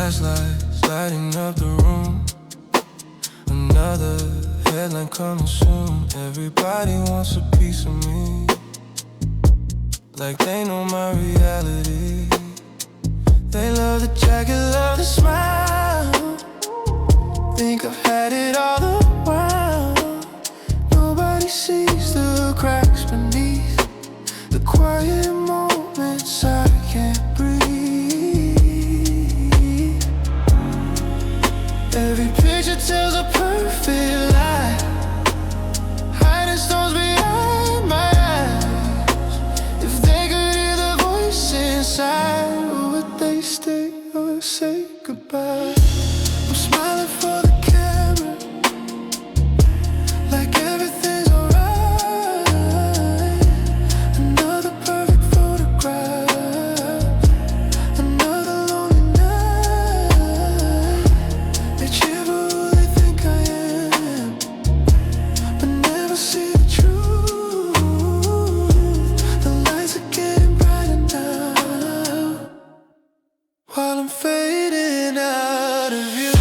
Flashlights lighting up the room. Another headline coming soon. Everybody wants a piece of me, like they know my reality. They love the jacket, love the smile. Think I've had it all around. Nobody sees the cracks beneath, the quiet moments I can't breathe. Every picture tells a perfect lie, hiding stones behind my eyes. If they could hear the voice inside, would they stay or say goodbye? I'm smiling for the camera, like everything's alright. Another perfect photograph, another lonely night. They cheer for who they think I am, but never see the truth. The lights are getting brighter now, while I'm fading out of view.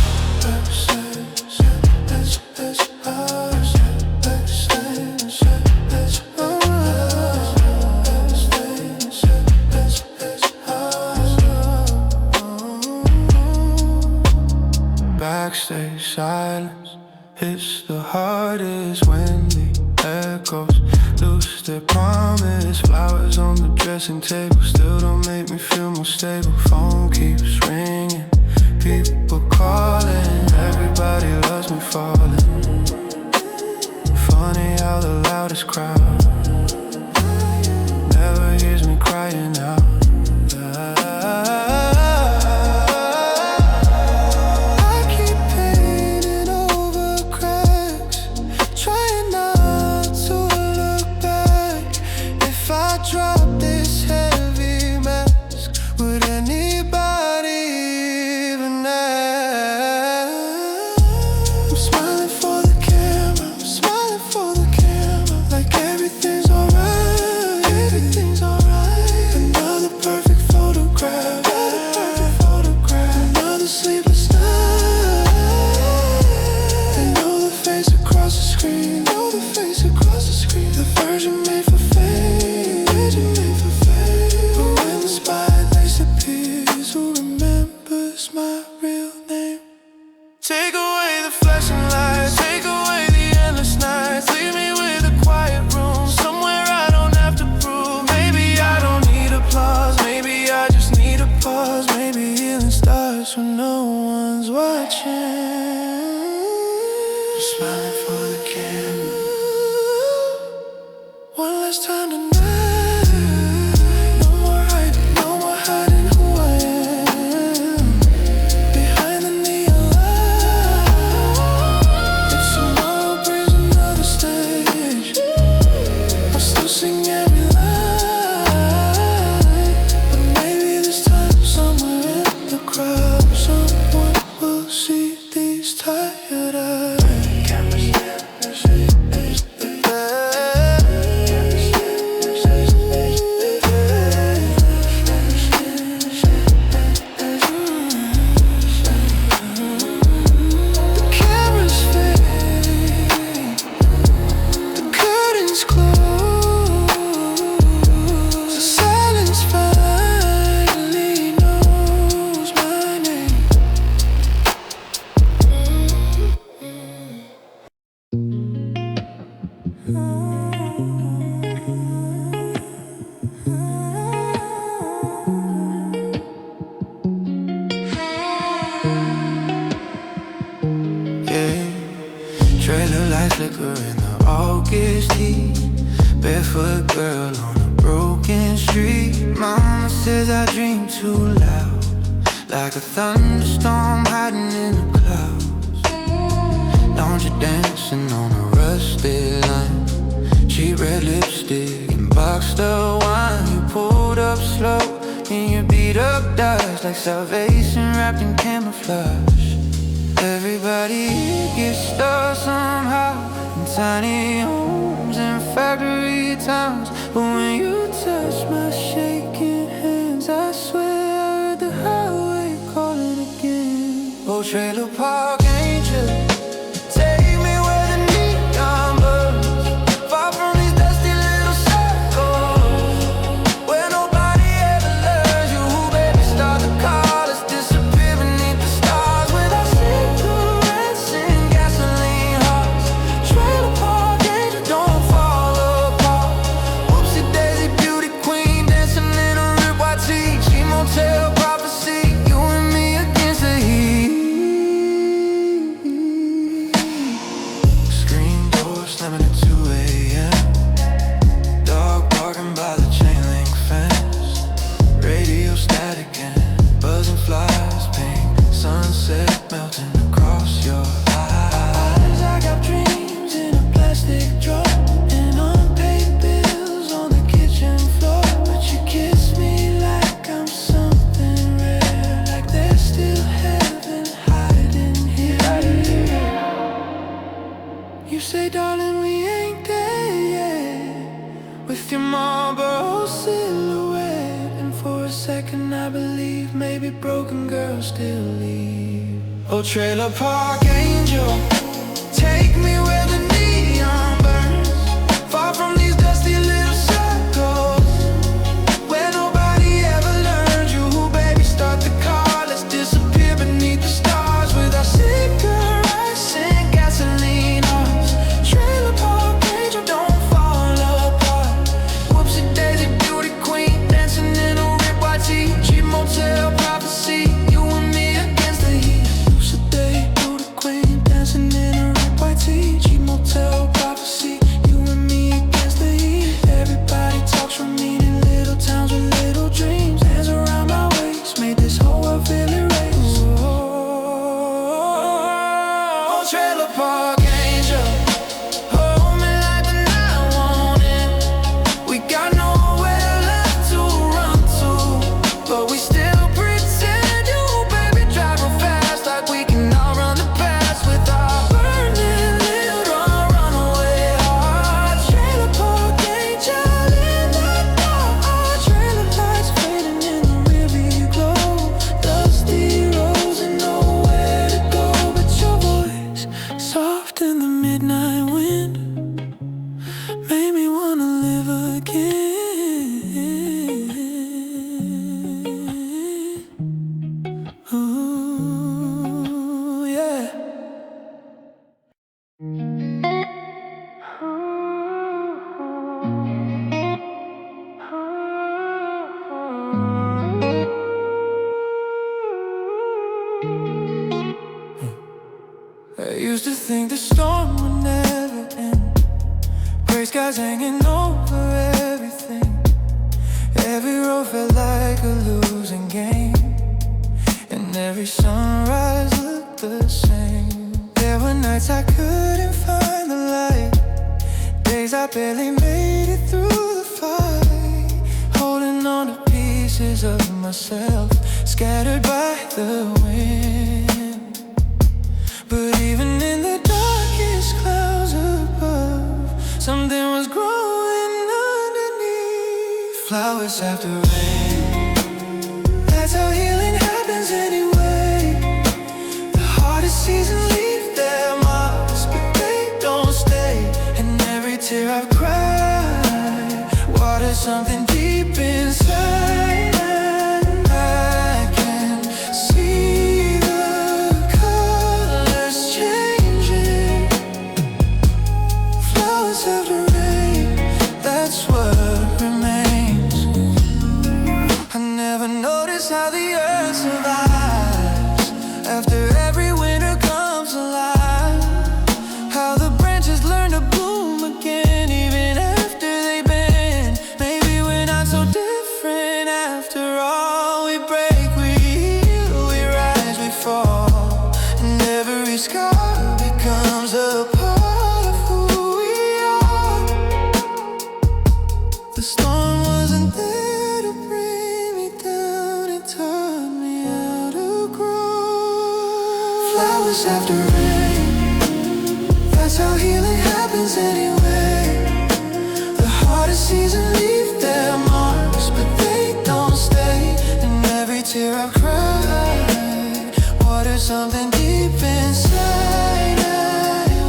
Backstage silence hits the hardest when the echoes lose their promise. Flowers on the dressing table still don't make me feel more stable. Phone keeps ringing, people calling. Everybody loves me falling. Funny how the loudest crowd never hears me crying out. Trailer lights flicker in the August heat. Barefoot girl on a broken street. Mama says I dream too loud, like a thunderstorm hiding in the clouds. Don't you dancing on a rusted line. Cheap red lipstick and boxed up wine. You pulled up slow in your beat up Dodge, like salvation wrapped in camouflage. Everybody gets stuck somehow in tiny homes and factory towns, but when you touch my shaking hands, I swear I heard the highway calling again. trailer park angel, take me where the neon burns, far from these dusty little circles, where nobody ever learns you. Baby, start the car, let's disappear beneath the stars without cigarettes and gasoline hearts. Trailer park angel, don't fall apart. Whoopsie daisy beauty queen, dancing in a ripped white tee. 𝒐𝒂𝒏𝒄𝒆, prophecy, you and me against the heat. Screen door slamming at 2 a.m. Dog barking by the chain link fence. Radio static and buzzing flies, pink sunset melting across your eyes. I got dreams in a plastic drawer and unpaid bills on the kitchen floor, but you kiss me like I'm something rare, like there's still heaven hiding here. You say, darling, we ain't there yet, with your Marlboro silhouette, and for a second I believe maybe broken girls still leave. Oh, trailer park angel, take me where the neon burns, far from these dusty little circles, where nobody ever learned you. Baby, start the car, let's disappear beneath the stars without cigarettes and gasoline hearts. Trailer park angel, don't fall apart. Whoopsie daisy beauty queen, dancing in a ripped white tee. Cheap motel prophecy, you and me against the heat. Whoopsie daisy beauty queen, dancing in a ripped white tee. Cheap motel prophecy, you and me against the heat. Everybody talks from me in little towns with little dreams. Hands around my waist, made this whole world feel erased. Oh, trailer park angel, hold me like the night won't end. We got nowhere left to run to, but we still pretend. You, baby, drive real fast, like we can outrun the past with our burning little runaway heart. Trailer park angel in the dark, our trailer lights fading in the rearview glow. Dusty roads and nowhere to go, but your voice, soft in the midnight wind, made me wanna live again. Ooh, yeah. I used to think the storm would never end. Gray skies hanging over everything. Every road felt like a losing game, and every sunrise looked the same. There were nights I couldn't find the light, days I barely made it through the fight, holding on to pieces of myself, scattered by the wind. But even in the darkest clouds above, something was growing underneath. Flowers after rain, that's how healing happens anyway. The hardest seasons leave their marks, but they don't stay. And every tear I've cried waters something deep inside, and I can see the colors changing. Flowers after rain, that's what remains. I never noticed how the earth survives after every winter comes alive, how the branches learn to bloom again even after they've been. Maybe we're not so different after all. We break, we heal, we rise, we fall, and every scar becomes a part of who we are. The storm wasn't there to bring me down, it taught me how to grow. Flowers after rain, that's how healing happens anyway. The hardest seasons leave their marks, but they don't stay. And every tear I've cried, water there's something deep inside.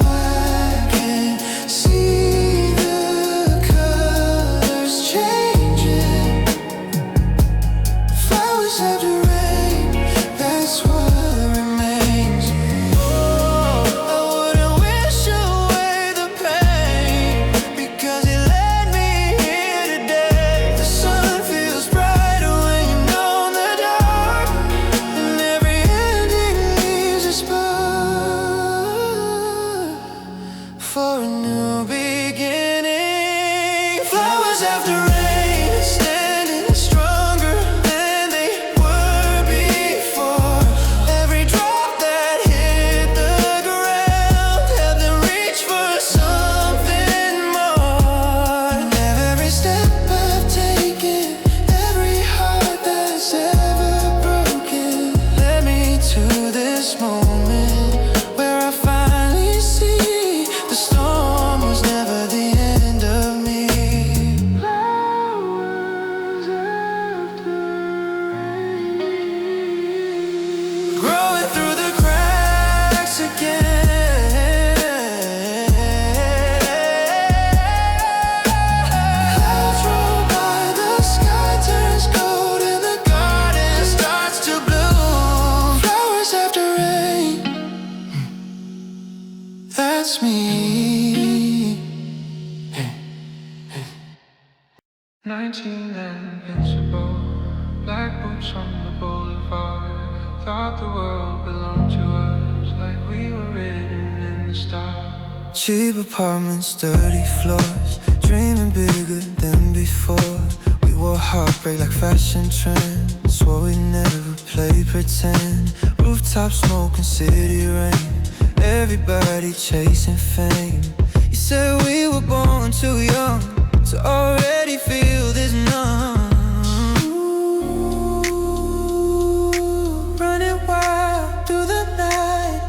I can see the colors changing. Flowers after rain, that's what remains. I wouldn't wish away the pain, because it led me here today. The sun feels brighter when you're known the dark, and every ending leaves a spark for a new beginning. Flowers after rain, standing stronger than they were before. Every drop that hit the ground helped them reach for something more. And every step I've taken, every heart that's ever broken, led me to this moment where I finally see the storm was never the end of me. Flowers after rain, growing through the cracks again. Clouds roll by, the sky turns gold, and the garden starts to bloom. Flowers after rain, that's me. 19 and invincible, black boots on the boulevard. Thought the world belonged to us, like we were written in the stars. Cheap apartments, dirty floors, dreaming bigger than before. We wore heartbreak like fashion trends, swore we'd never play pretend. Rooftop smoking, city rain, everybody chasing fame. You said we were born too young to already feel this numb. Running wild through the night,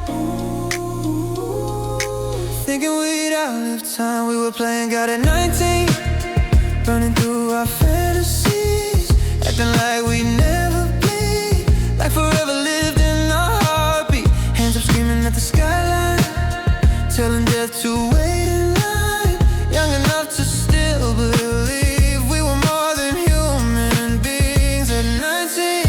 thinking we'd outlive time. We were playing God at 19, running through our fantasies, acting like we'd never bleed, like forever lived in our heartbeat. Hands up screaming at the skyline, telling death to wait in line. Young enough to still believe we were more than human beings at 19.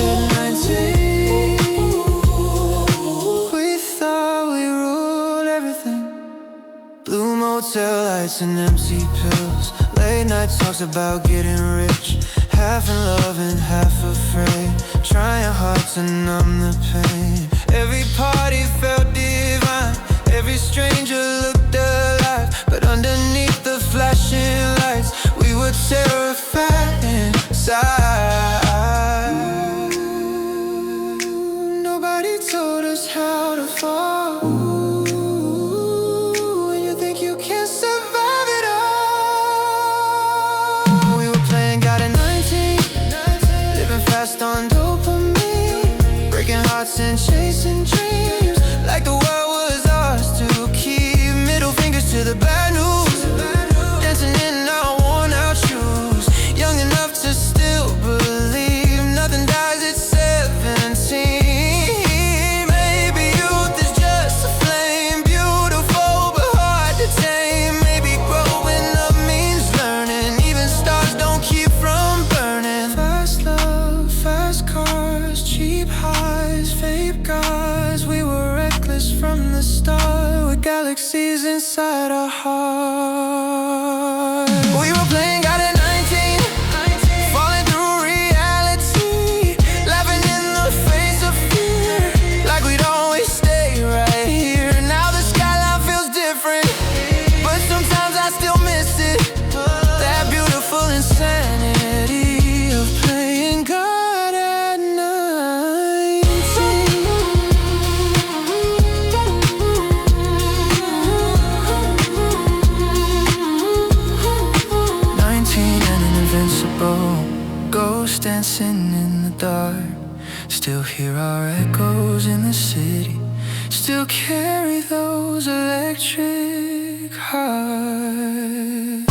At 19, we thought we ruled everything. Blue motel lights and empty pills, late night talks about getting rich, half in love and half afraid, trying hard to numb the pain. Every party felt divine, every stranger looked alive, but underneath the flashing lights, we were terrified inside. Nobody told us how to fall. When you think you can't survive it all. We were playing God at 19, living fast on dopamine, breaking hearts and chasing dreams, like the world was ours to keep. Middle fingers to the bad news, dancing in our worn out shoes, young enough to still believe nothing dies at 17. Maybe youth is just a flame, beautiful but hard to tame. Maybe growing up means learning, even stars don't keep from burning. Fast love, fast cars, cheap highs, fake gods. We were reckless from the start, with galaxies inside our hearts. We were playing God at 19, falling through reality, laughing in the face of fear, like we'd always stay right here. Now the skyline feels different, but sometimes I still miss it, that beautiful insanity of playing God at 19. 19 and invincible, ghosts dancing in the dark. Still hear our echoes in the city, still carry those electric hearts.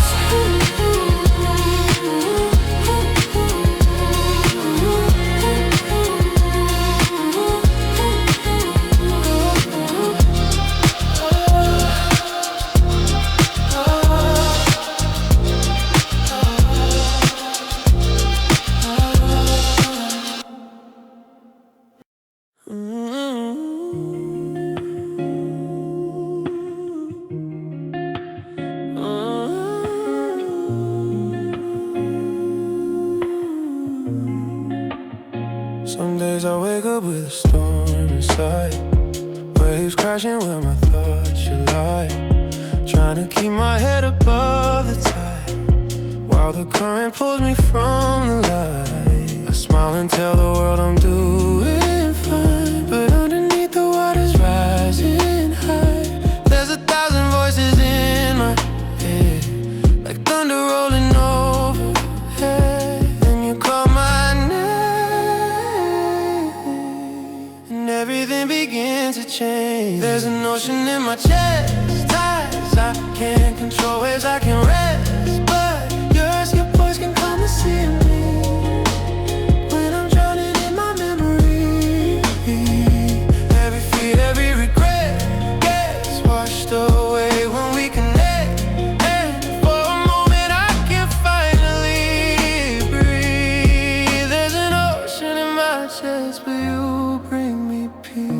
Some days I wake up with a storm inside, waves crashing where my thoughts should lie, trying to keep my head above the tide, while the current pulls me from the light. I smile and tell the world I'm doing fine, but underneath the water's rising high. There's 1,000 voices in my head, like thunder rolling overhead. And you call my name, and everything begins to change. There's an ocean in my chest, tides I can't control, waves I can rest, but your voice can come and see me when I'm drowning in my memory. Every fear, every regret gets washed away when we connect, and for a moment I can finally breathe. There's an ocean in my chest, but you bring me peace.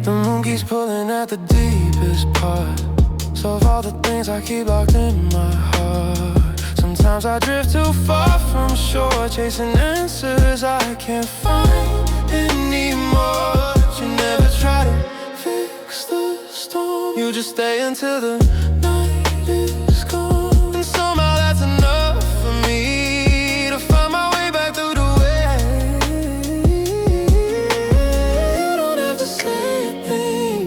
The moon keeps pulling at the deepest part of all the things I keep locked in my heart. Sometimes I drift too far from shore, chasing answers I can't find anymore. But you never try to fix the storm, you just stay until the night is gone. And somehow that's enough for me to find my way back through the waves. You don't have to say a thing,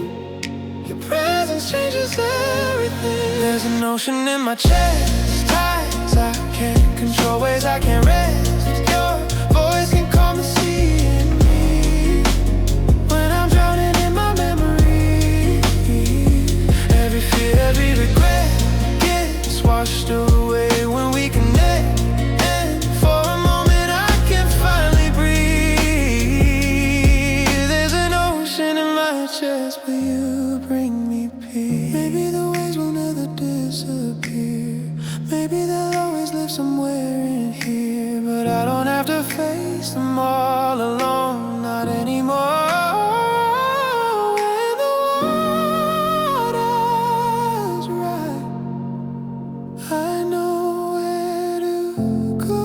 your presence changes everything. There's an ocean in my chest, tides I can't control, waves I can't rest. Your voice can calm the sea in me when I'm drowning in my memory. Every fear, every regret gets washed away when we connect, and for a moment I can finally breathe. There's an ocean in my chest, but you bring me peace. Maybe the waves will never disappear, maybe they'll always live somewhere in here, but I don't have to face them all alone, not anymore. When the water's right, I know where to go.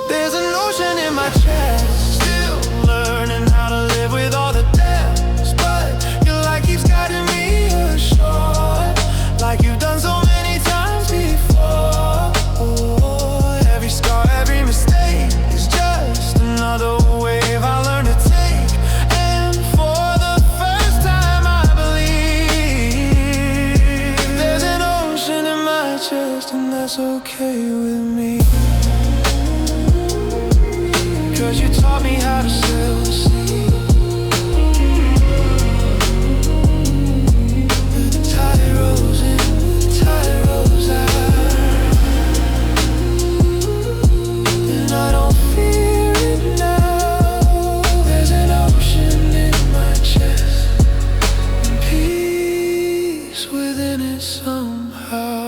There's an ocean in my chest, still learning how to live with all the depths, but your light keeps guiding me ashore, like you've done so many times before. Oh, every scar, every mistake is just another wave I learn to take, and for the first time I believe there's an ocean in my chest, and that's okay with me. 'Cause you taught me how to sail the sea. The tide rose in, the tide rose out, and I don't fear it now. There's an ocean in my chest, and peace within it somehow.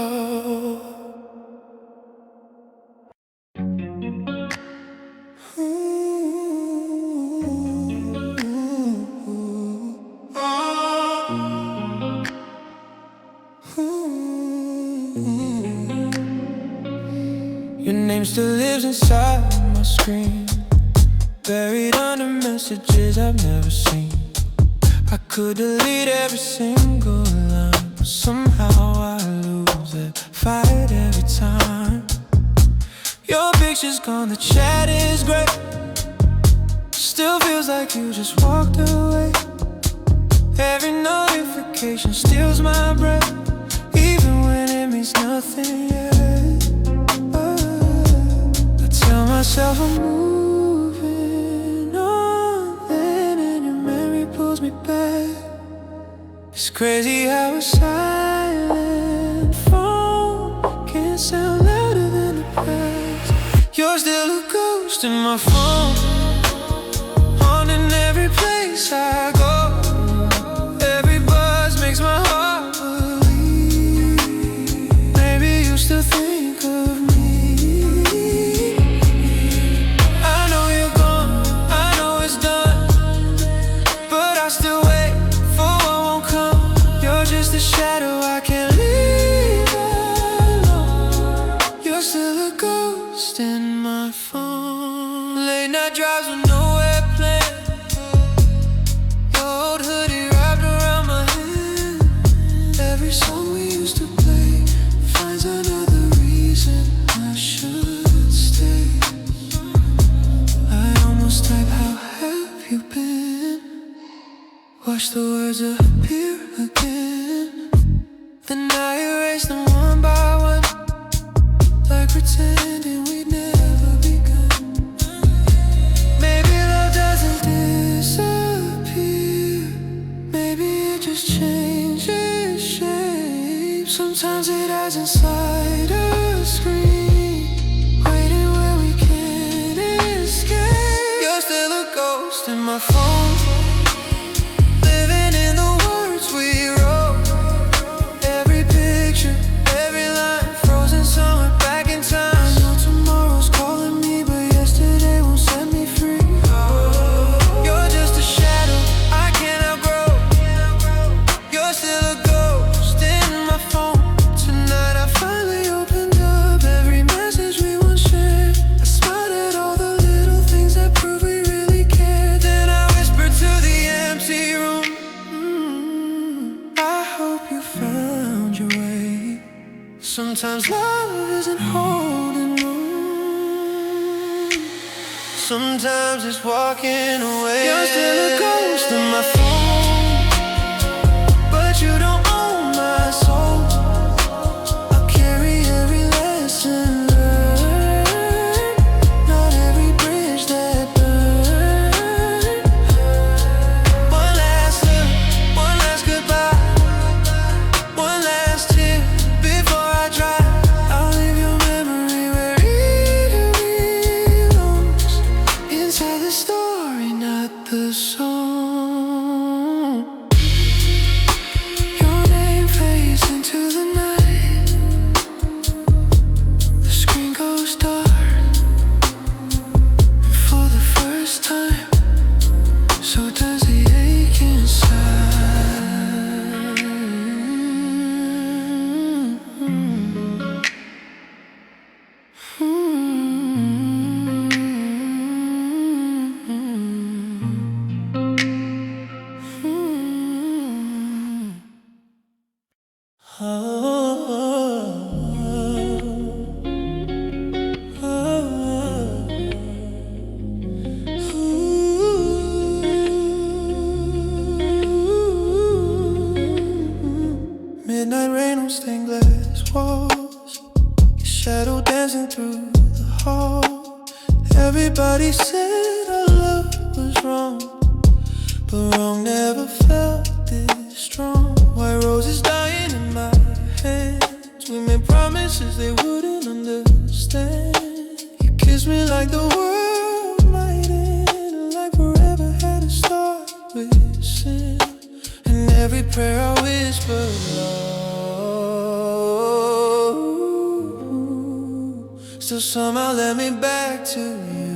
Your name still lives inside my screen, buried under messages I've never seen. I could delete every single line, but somehow I lose that fight every time. Your picture's gone, the chat is great, still feels like you just walked away. Every notification steals my breath, even when it means nothing yet. I tell myself I'm moving on, then and your memory pulls me back. It's crazy how a silent phone can sound louder than the past. You're still a ghost in my phone, haunting every place I go. Every buzz makes my heart believe maybe you still think of me. I know you're gone, I know Midnight drives with nowhere planned. Your old hoodie wrapped around my hand. Every song we used to play finds another reason I should stay. I almost type, how have you been? Watch the words appear again. Then I erase them one by one, like pretending we'd never begun. Maybe love doesn't disappear. Maybe it just changes shape. Sometimes it hides inside a screen, waiting where we can't escape. You're still a ghost in my phone, living in the words we wrote. Every picture, every line, frozen somewhere back in time. I know tomorrow's calling me, but yesterday won't set me free. You're just a shadow I can't outgrow. You're still a ghost in my phone. Tonight I finally opened up every message we once shared. I smiled at all the little things that prove we really cared. Then I whispered to the empty room, I hope you found your way. Sometimes love isn't holding on. Sometimes it's walking away. You're still a ghost in my phone, but you don't own my soul. I'll carry every lesson learned, not every bridge that burned. One last look, one last goodbye, one last tear before I dry. I'll leave your memory where it belongs, inside the story, not the song. Your name fades into the night. The screen goes dark, and for the first time, so does the ache inside. Midnight rain on stained glass walls, your shadow dancing through the hall. Everybody said our love was wrong, but wrong never felt this strong. White roses dying in my hands. We made promises they wouldn't understand. You kissed me like the world might end, like forever had to start with sin. And every prayer I whispered love, still somehow led me back to you.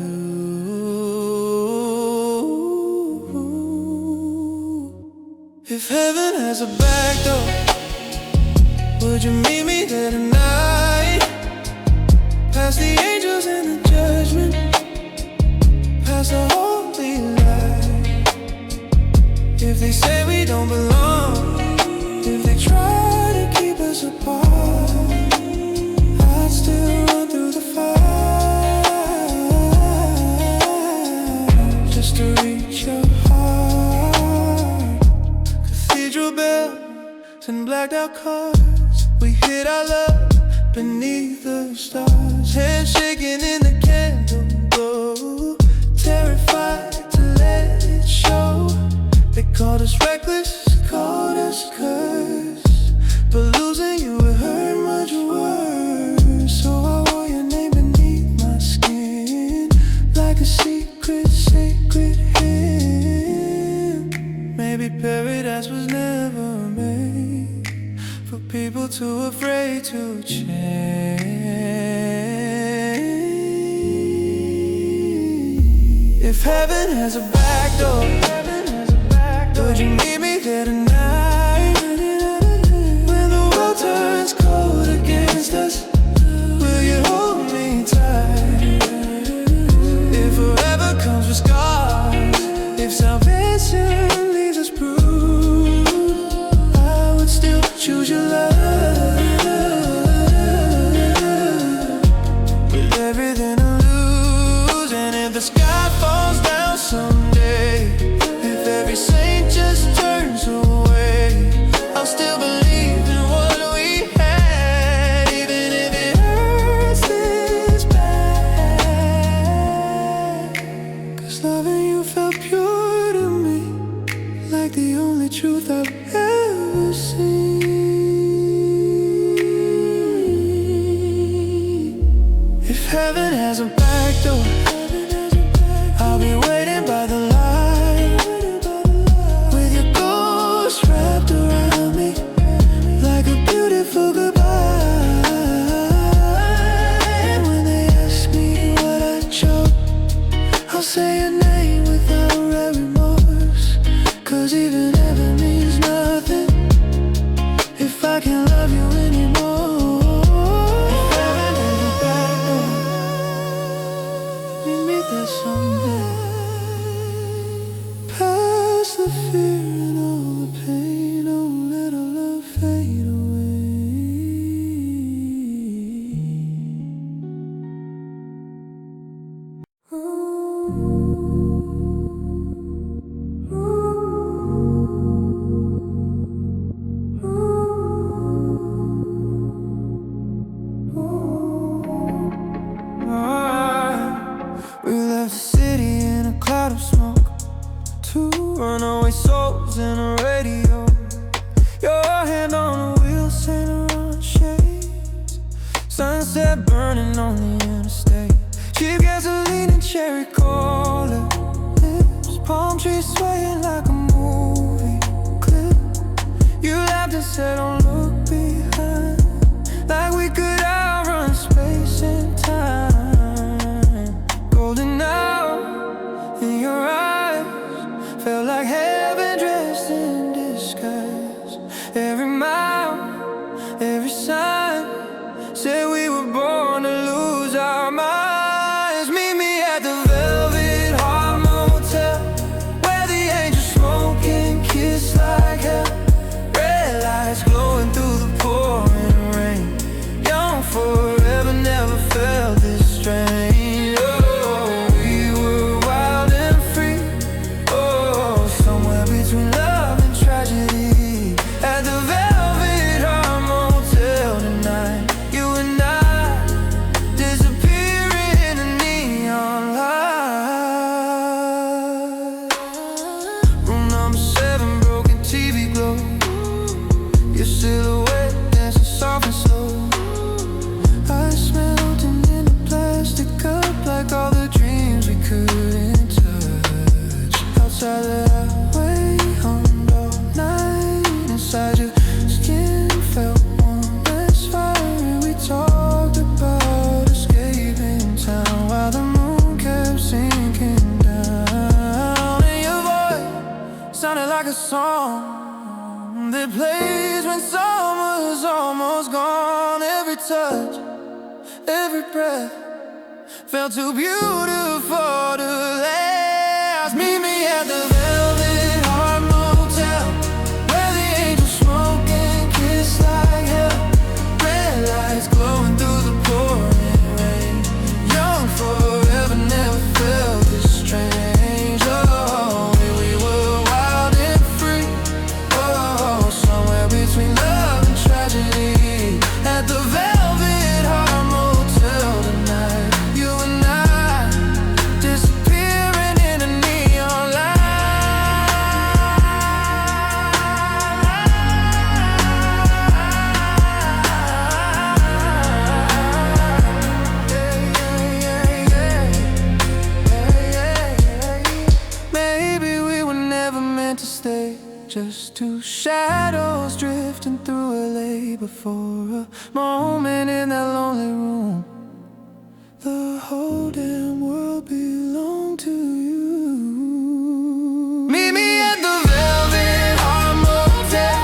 If heaven has a back door, would you meet me there tonight? Past the angels and the judgment, past the holy light. If they say we don't belong, if they try to keep us apart, I'd still run through the fire, just to reach your heart. Cathedral bells and blacked out cars, we hid our love beneath the stars. Hands shaking in the candle glow, terrified to let it show. They called us reckless, called us cursed, but losing you would hurt much worse. So I wore your name beneath my skin, like a secret, sacred hymn. Maybe paradise was never made for people too afraid to change. If heaven has a back door, would you meet me there tonight? When the world turns cold against us, will you hold me tight? If forever with scars. If salvation leaves us bruised, I would still choose your love. With everything to lose, and if the sky falls down someday, if every saint just turns away, I'll still believe in what we had, even if it hurts this bad. 'Cause loving you felt pure to me, like the only truth I've ever seen. If heaven has a back door, I'll be waiting by the light, with your ghost wrapped around me, like a beautiful goodbye. And when they ask me what I chose, I'll say your name without remorse. 'Cause even heaven means nothing if I can't love you anymore. If heaven has a back door, we meet there someday. Past the fear and all the pain, don't let our love fade away. We left the city in a cloud of smoke, two runaway souls in a radio. Your hand on the wheel, Saint Laurent shades, sunset burning on the interstate. Cheap gasoline and cherry cola lips, palm trees swaying like a movie clip. You laughed and said, don't look behind, like we could outrun space and time. Golden hour in your eyes, felt like heaven dressed in disguise. Every mile, every sign said we were born to lose our minds. Meet me at the Velvet Heart Motel, where the angels smoke and kiss like hell. Red lights glowing through the pouring rain. Young forever, never felt this strange. Oh, we were wild and free. Oh, somewhere between love and tragedy. At the Velvet Heart Motel tonight, you and I disappearing in the neon light. Room number 7, broken TV glow. Your silhouette dancing soft and slow. Ice melting in a plastic cup, like all the dreams we couldn't touch. Outside the highway hummed all night, inside your skin felt warm as fire. And we talked about escaping town while the moon kept sinking down. And your voice sounded like a song that plays when summer's almost gone. Every touch, every breath felt too beautiful to last. Meet me at the Velvet Heart Motel, where the angels smoke and kiss like hell. Red lights glowing through the pouring rain. Young forever, never felt this strange. Oh, we were wild and free. Oh, somewhere between love and tragedy. At the Velvet Heart Motel tonight, you and I disappearing in a neon light. Maybe we were never meant to stay, just two shadows drifting through LA. Before a moment in that lonely room, the whole damn world belonged to you. Meet me at the Velvet Heart Motel,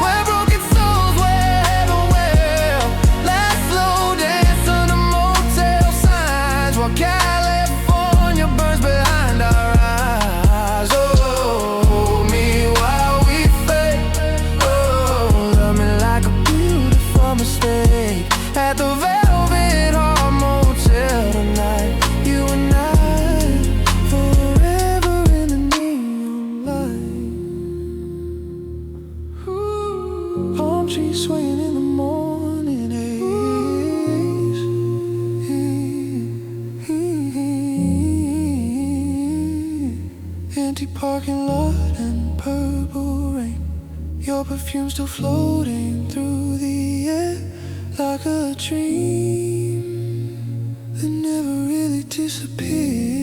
where broken souls wear heaven well. Last slow dance under motel signs, while California burns behind. empty parking lot and purple rain. Your perfume still floating through the air like a dream that never really disappeared.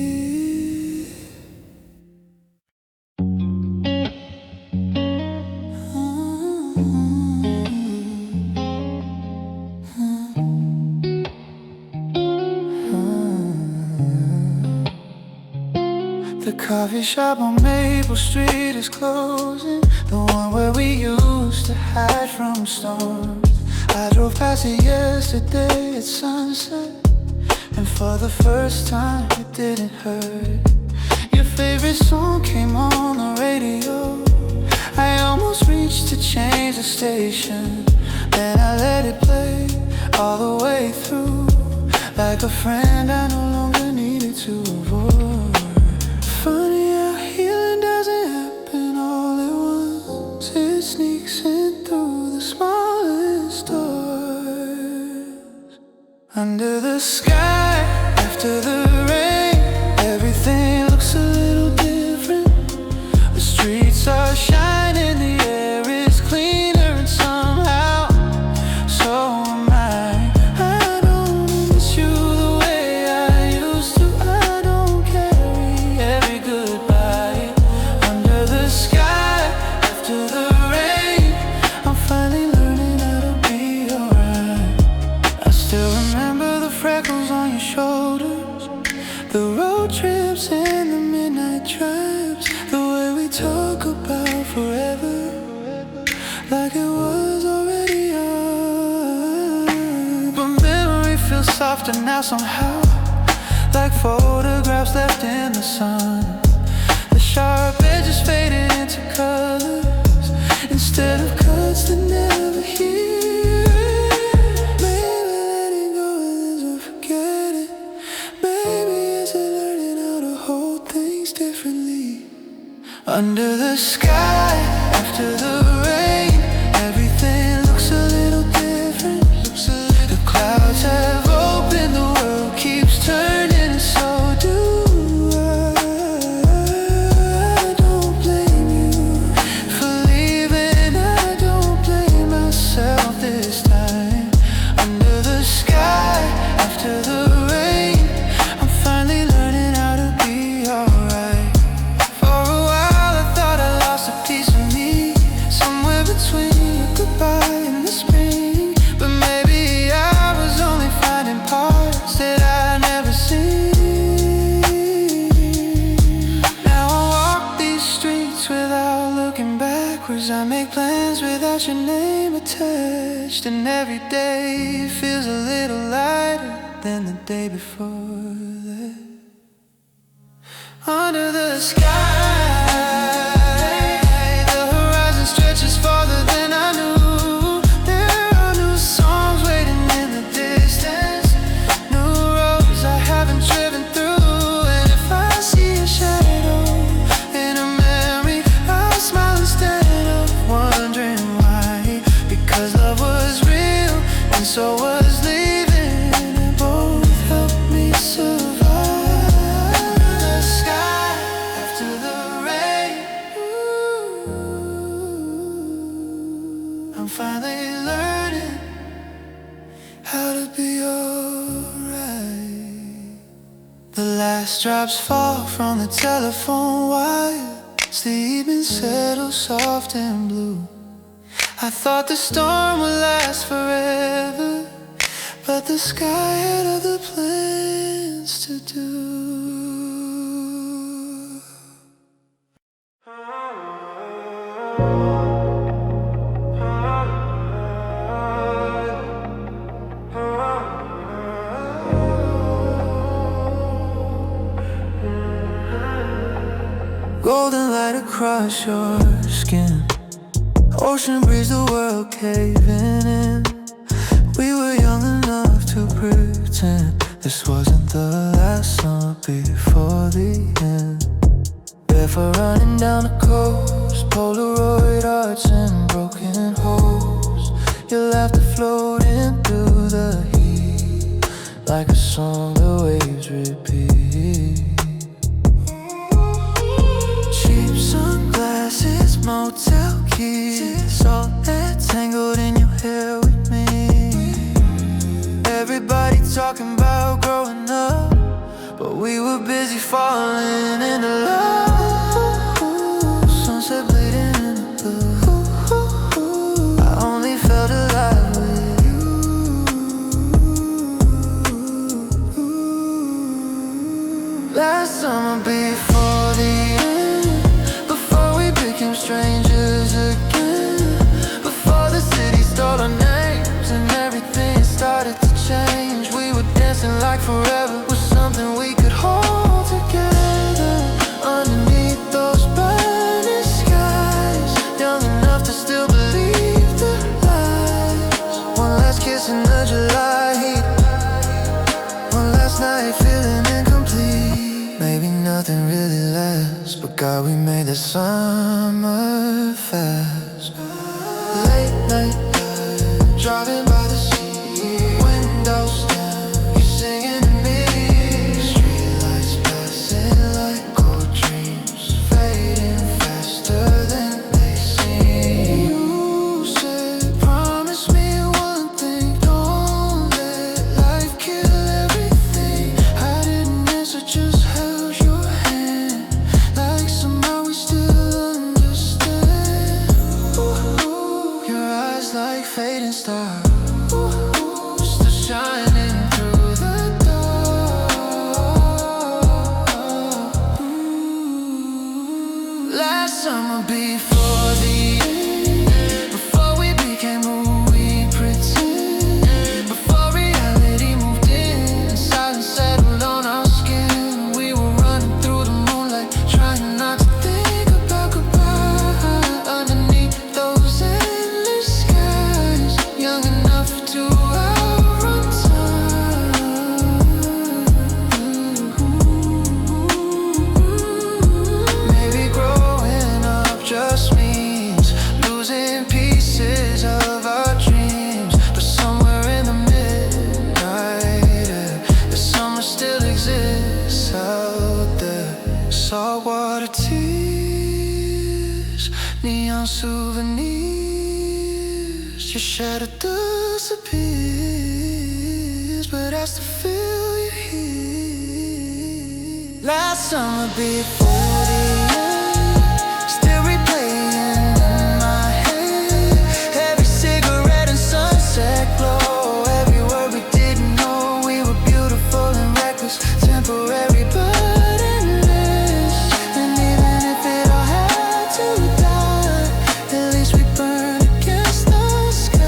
The coffee shop on Maple Street is closing, the one where we used to hide from storms. I drove past it yesterday at sunset, and for the first time it didn't hurt. Your favorite song came on the radio. I almost reached to change the station, then I let it play all the way through, like a friend I no longer needed to avoid. Funny how healing doesn't happen all at once. It sneaks in through the smallest doors. Under the sky, after the rain, everything looks a little different. The streets are shining, the air is cleaner, and somehow so am I. I don't miss you the way I used to. I don't carry every goodbye. Under the sky, after the rain, I'm finally learning how to be alright. I still remember the freckles on your shoulders, the road trips and the midnight drives, the way we talk about forever, like it was already ours. But memory feels softer now somehow, like photographs left in the sun. The sharp edges faded into colors instead of cuts that never heal. Maybe letting go is or forget it. Maybe it's learning how to hold things differently. Under the sky, after the rain, everything looks a little different. The clouds have opened, the world keeps turning, and so do I. I don't blame you for leaving, I don't blame myself this time. Under the sky, after the rain, I'm finally learning how to be alright. For a while I thought I lost a piece of me, somewhere between a goodbye and the spring. But maybe I was only finding parts that I never seen. Now I walk these streets without looking backwards. I make plans without your name attached, and every day feels a little lighter than the day before that. Under the sky, the horizon stretches farther than I knew. There are new songs waiting in the distance, new roads I haven't driven through. And if I see a shadow in a memory, I'll smile instead of wondering why. Because love was real, and so was leaving, and both helped me survive. The sky, after the rain, I'm finally learning how to be alright. The last drops fall from the telephone wire, the evening settles soft and blue. I thought the storm would last forever, but the sky had other plans to do. Golden light across your skin, ocean breeze, the world caving in. We were young enough to pretend this wasn't the last summer before the end. Barefoot running down the coast, Polaroid arts and broken hopes. Your laughter floating through the heat, like a song the waves repeat. he falling into love? Sunset bleeding in the blue. I only felt alive with you. Last summer before the end, before we became strangers again, before the city stole our names and everything started to change. We were dancing like forever was something we could hold together underneath those burning skies, young enough to still believe the lies. One last kiss in the July heat, one last night feeling incomplete. Maybe nothing really lasts, but God, we made the summer fast. Late night, driving by the sea, windows down, you singing to me. Streetlights passing like cold dreams, fading faster than they seem. You said, promise me one thing, don't let life kill everything. I didn't answer, just held your hand, like somehow we still understand. Ooh, your eyes like fading stars, still shining through the dark. Last summer before the end, before we became who we pretend, before reality moved in and silence settled on our skin. We were running through the moonlight, trying not to think about goodbye underneath those endless skies, young enough to outrun time. Maybe growing up just means losing pieces of our dreams, but somewhere in the midnight air, the summer still exists out there. Saltwater tears, neon souvenirs, your shadow disappears, but I still feel you here. Last summer before the end, still replaying in my head, every cigarette and sunset glow, every word we didn't know. We were beautiful and reckless, temporary but endless. And even if it all had to die, at least we burned against the sky.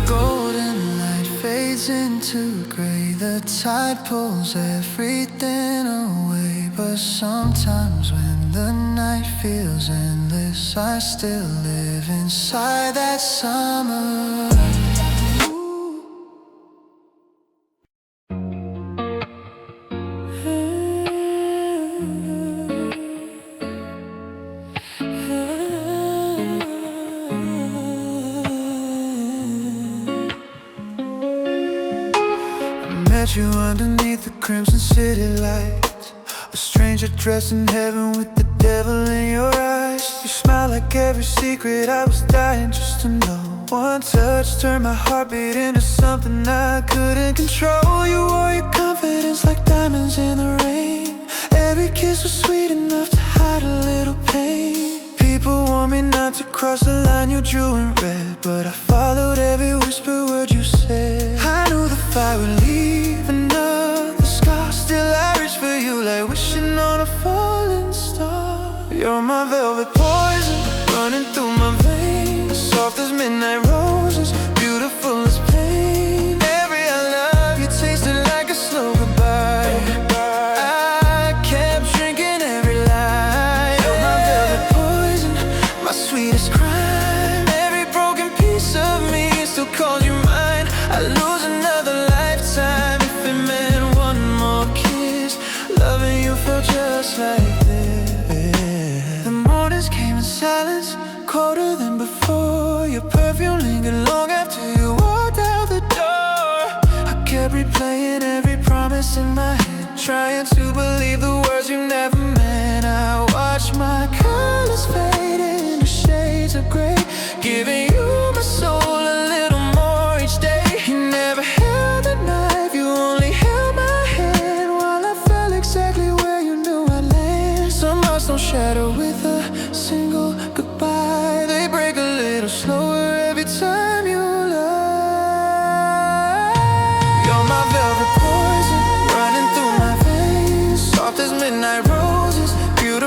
Golden light fades into gray, the tide pulls everything away. But sometimes when the night feels endless, I still live inside that summer. Met you underneath the crimson city lights, a stranger dressed in heaven with the devil in your eyes. You smile like every secret I was dying just to know. One touch turned my heartbeat into something I couldn't control. You wore your confidence like diamonds in the rain. Every kiss was sweet enough to hide a little pain. People want me not to cross the line you drew in red, but I followed every whispered word you said. I knew the fire would leave another scar, still I reach for you like wishing on a falling star. You're my velvet poison, running through my veins, soft as midnight roses, beautiful as pain. Every I love you tasted like a slow goodbye. I kept drinking every lie. You're my velvet poison, my sweetest crime. Every broken piece of me still calls you mine.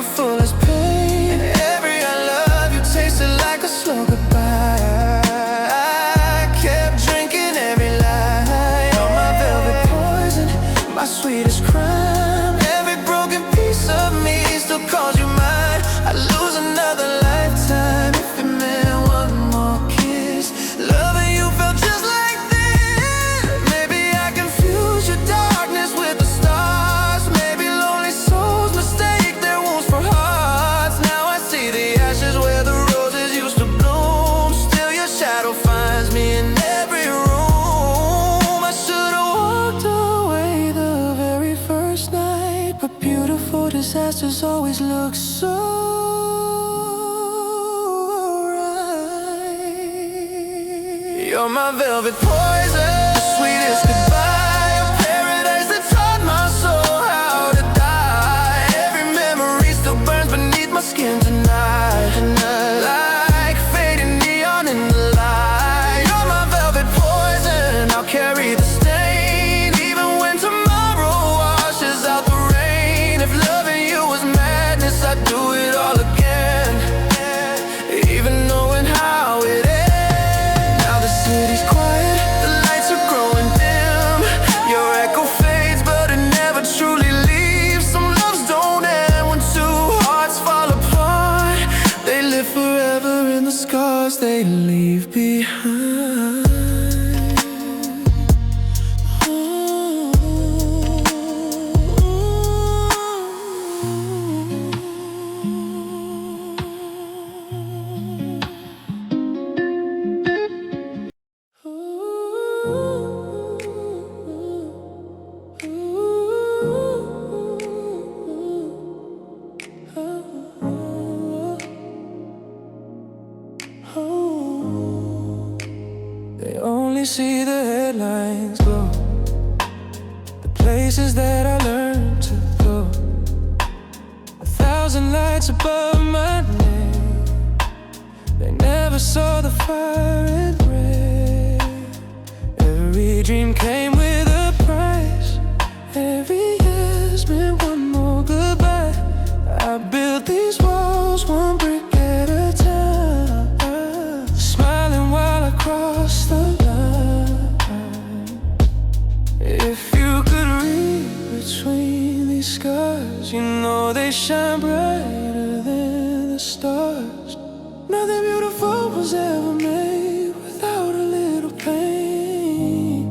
beautiful as pain. Every I love you tasted like a slow goodbye. I kept drinking every lie. You're my velvet poison, my sweetest crime. Every broken piece of me still calls you mine. I'd lose another lifetime if it meant one more kiss. Loving you felt just like this. Maybe I confused your darkness with the stars. Maybe lonely souls mistake their wounds for hearts. Now I see the ashes where the roses used to bloom. Still your shadow finds me in every room. I should've walked away the very first night, but beautiful disasters always look so right. You're my velvet poison, the sweetest goodbye, a paradise that taught my soul how to die. Every memory still burns beneath my skin tonight, like fading neon in the light. You're my velvet poison, I'll carry the stain, even when tomorrow washes out the rain. If loving you was madness, I'd do it all again, even knowing how it ends. Now the city's quiet, the lights are growing dim. Your echo fades, but it never truly leaves. Some loves don't end when two hearts fall apart. They live forever in the scars they leave behind. They only see the headlines glow, the places that I learned to go. 1,000 lights above my name. They never saw the fire and rain. Every dream came with a price. Every year's been one more goodbye. I built these walls one brick at a time, smiling while I cross the line. If you could read between these scars, you know they shine brighter than the stars. Nothing beautiful was ever made without a little pain.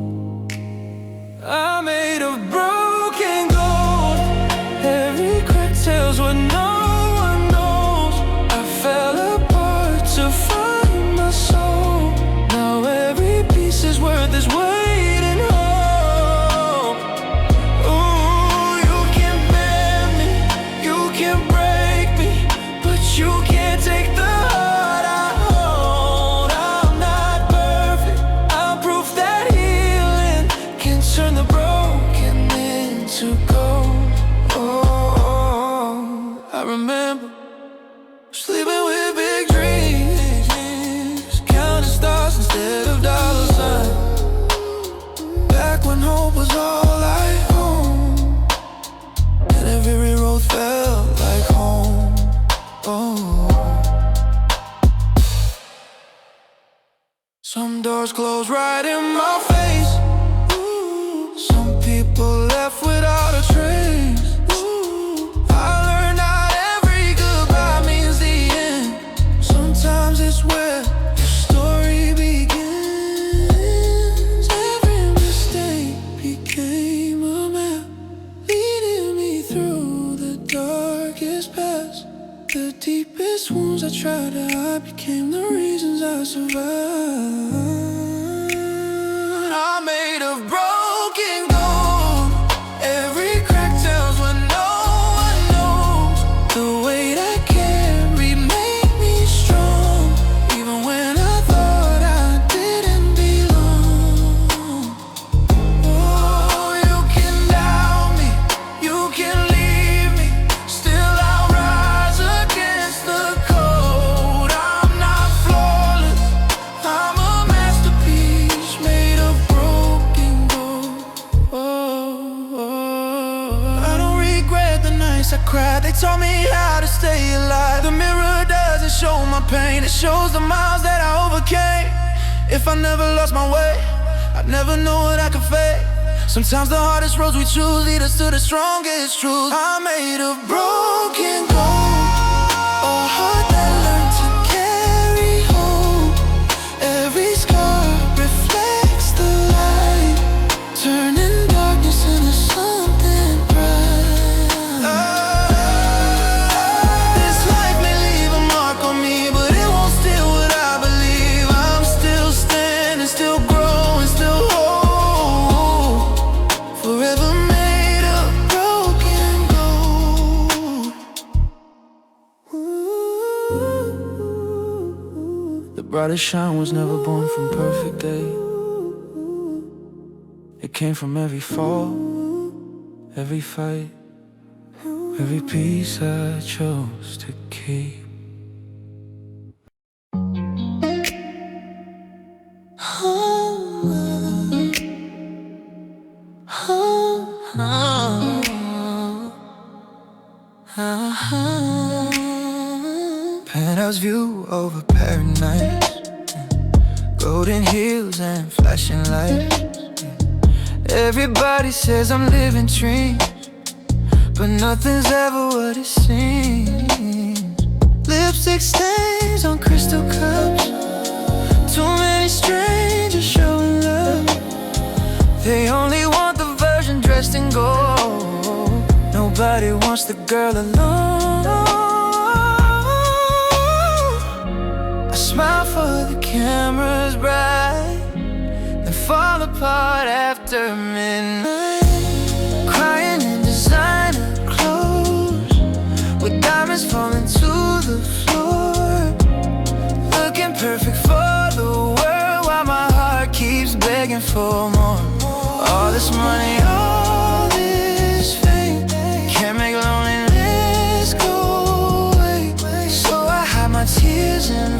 I'm made of broken gold. Every crack tells what no one knows. I fell apart to find my soul. Now every piece is worth its weight in hope. Ooh, you can bend me, you can break me, but you can't take the heart I hold. I'm not perfect, I'm proof that healing can turn the broken into gold. Oh, I remember sleeping with big dreams, counting stars instead of dollar signs. Back when hope was all I owned, and every road felt like home. Oh, some doors closed right in my face. Some people left without a trace. I learned not every goodbye means the end. Sometimes it's where the story begins. Every mistake became a map, leading me through the darkest past. The deepest wounds I tried to hide became the reasons I survived. nights I cried, they taught me how to stay alive. The mirror doesn't show my pain, it shows the miles that I overcame. If I never lost my way, I'd never know what I could fake. Sometimes the hardest roads we choose lead us to the strongest truths. I'm made of broken gold, a heart that learned to carry home. Every scar reflects the light, turning darkness into something bright. This life may leave a mark on me, but it won't steal what I believe. I'm still standing, still growing, still whole, forever made of broken gold. Ooh. The brightest shine was never born from perfect day. It came from every fall, every fight, every piece I chose to keep. Penthouse view over paradise, golden hills and flashing lights. Everybody says I'm living dreams, but nothing's ever what it seems. Lipstick stains on crystal cups, too many strangers showing love. They only want the version dressed in gold. Nobody wants the girl alone. I smile for the cameras bright, then fall apart after midnight. Crying in designer clothes, with diamonds falling to the floor. Looking perfect for the world, while my heart keeps begging for more. All this money, all this fame, can't make loneliness go away. So I hide my tears and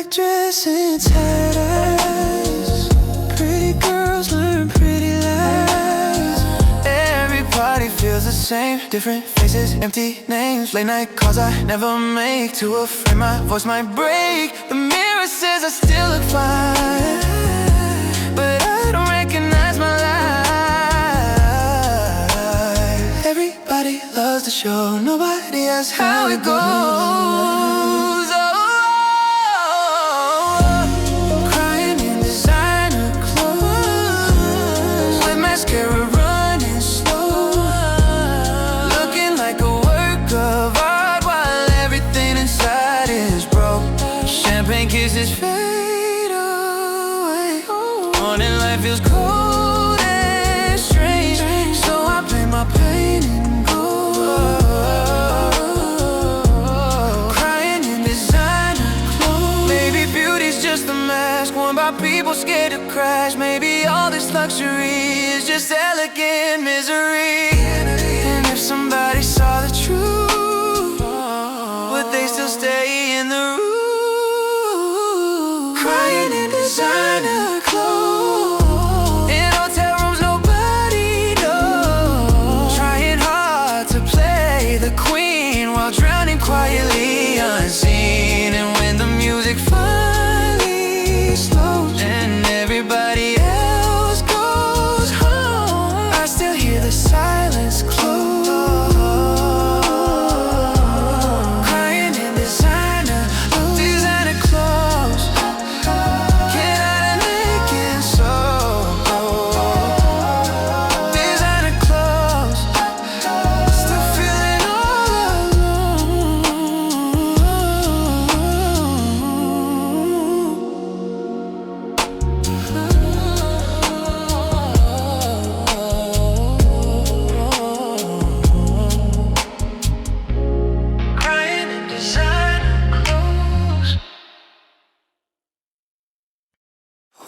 dress and tight eyes. Pretty girls learn pretty lies. Everybody feels the same, different faces, empty names. Late night calls I never make, too afraid my voice might break. The mirror says I still look fine, but I don't recognize my life. Everybody loves the show, nobody asks how it goes. Kisses fade away, morning light feels cold and strange. So I paint my pain in gold, crying in designer clothes. Maybe beauty's just a mask worn by people scared to crash. Maybe all this luxury is just elegant misery. And if somebody saw the truth, would they still stay in the room? Crying in designer clothes, in hotel rooms nobody knows. Trying hard to play the queen while drowning quietly unseen. And when the music finally slows and everybody else goes home, I still hear the silence close.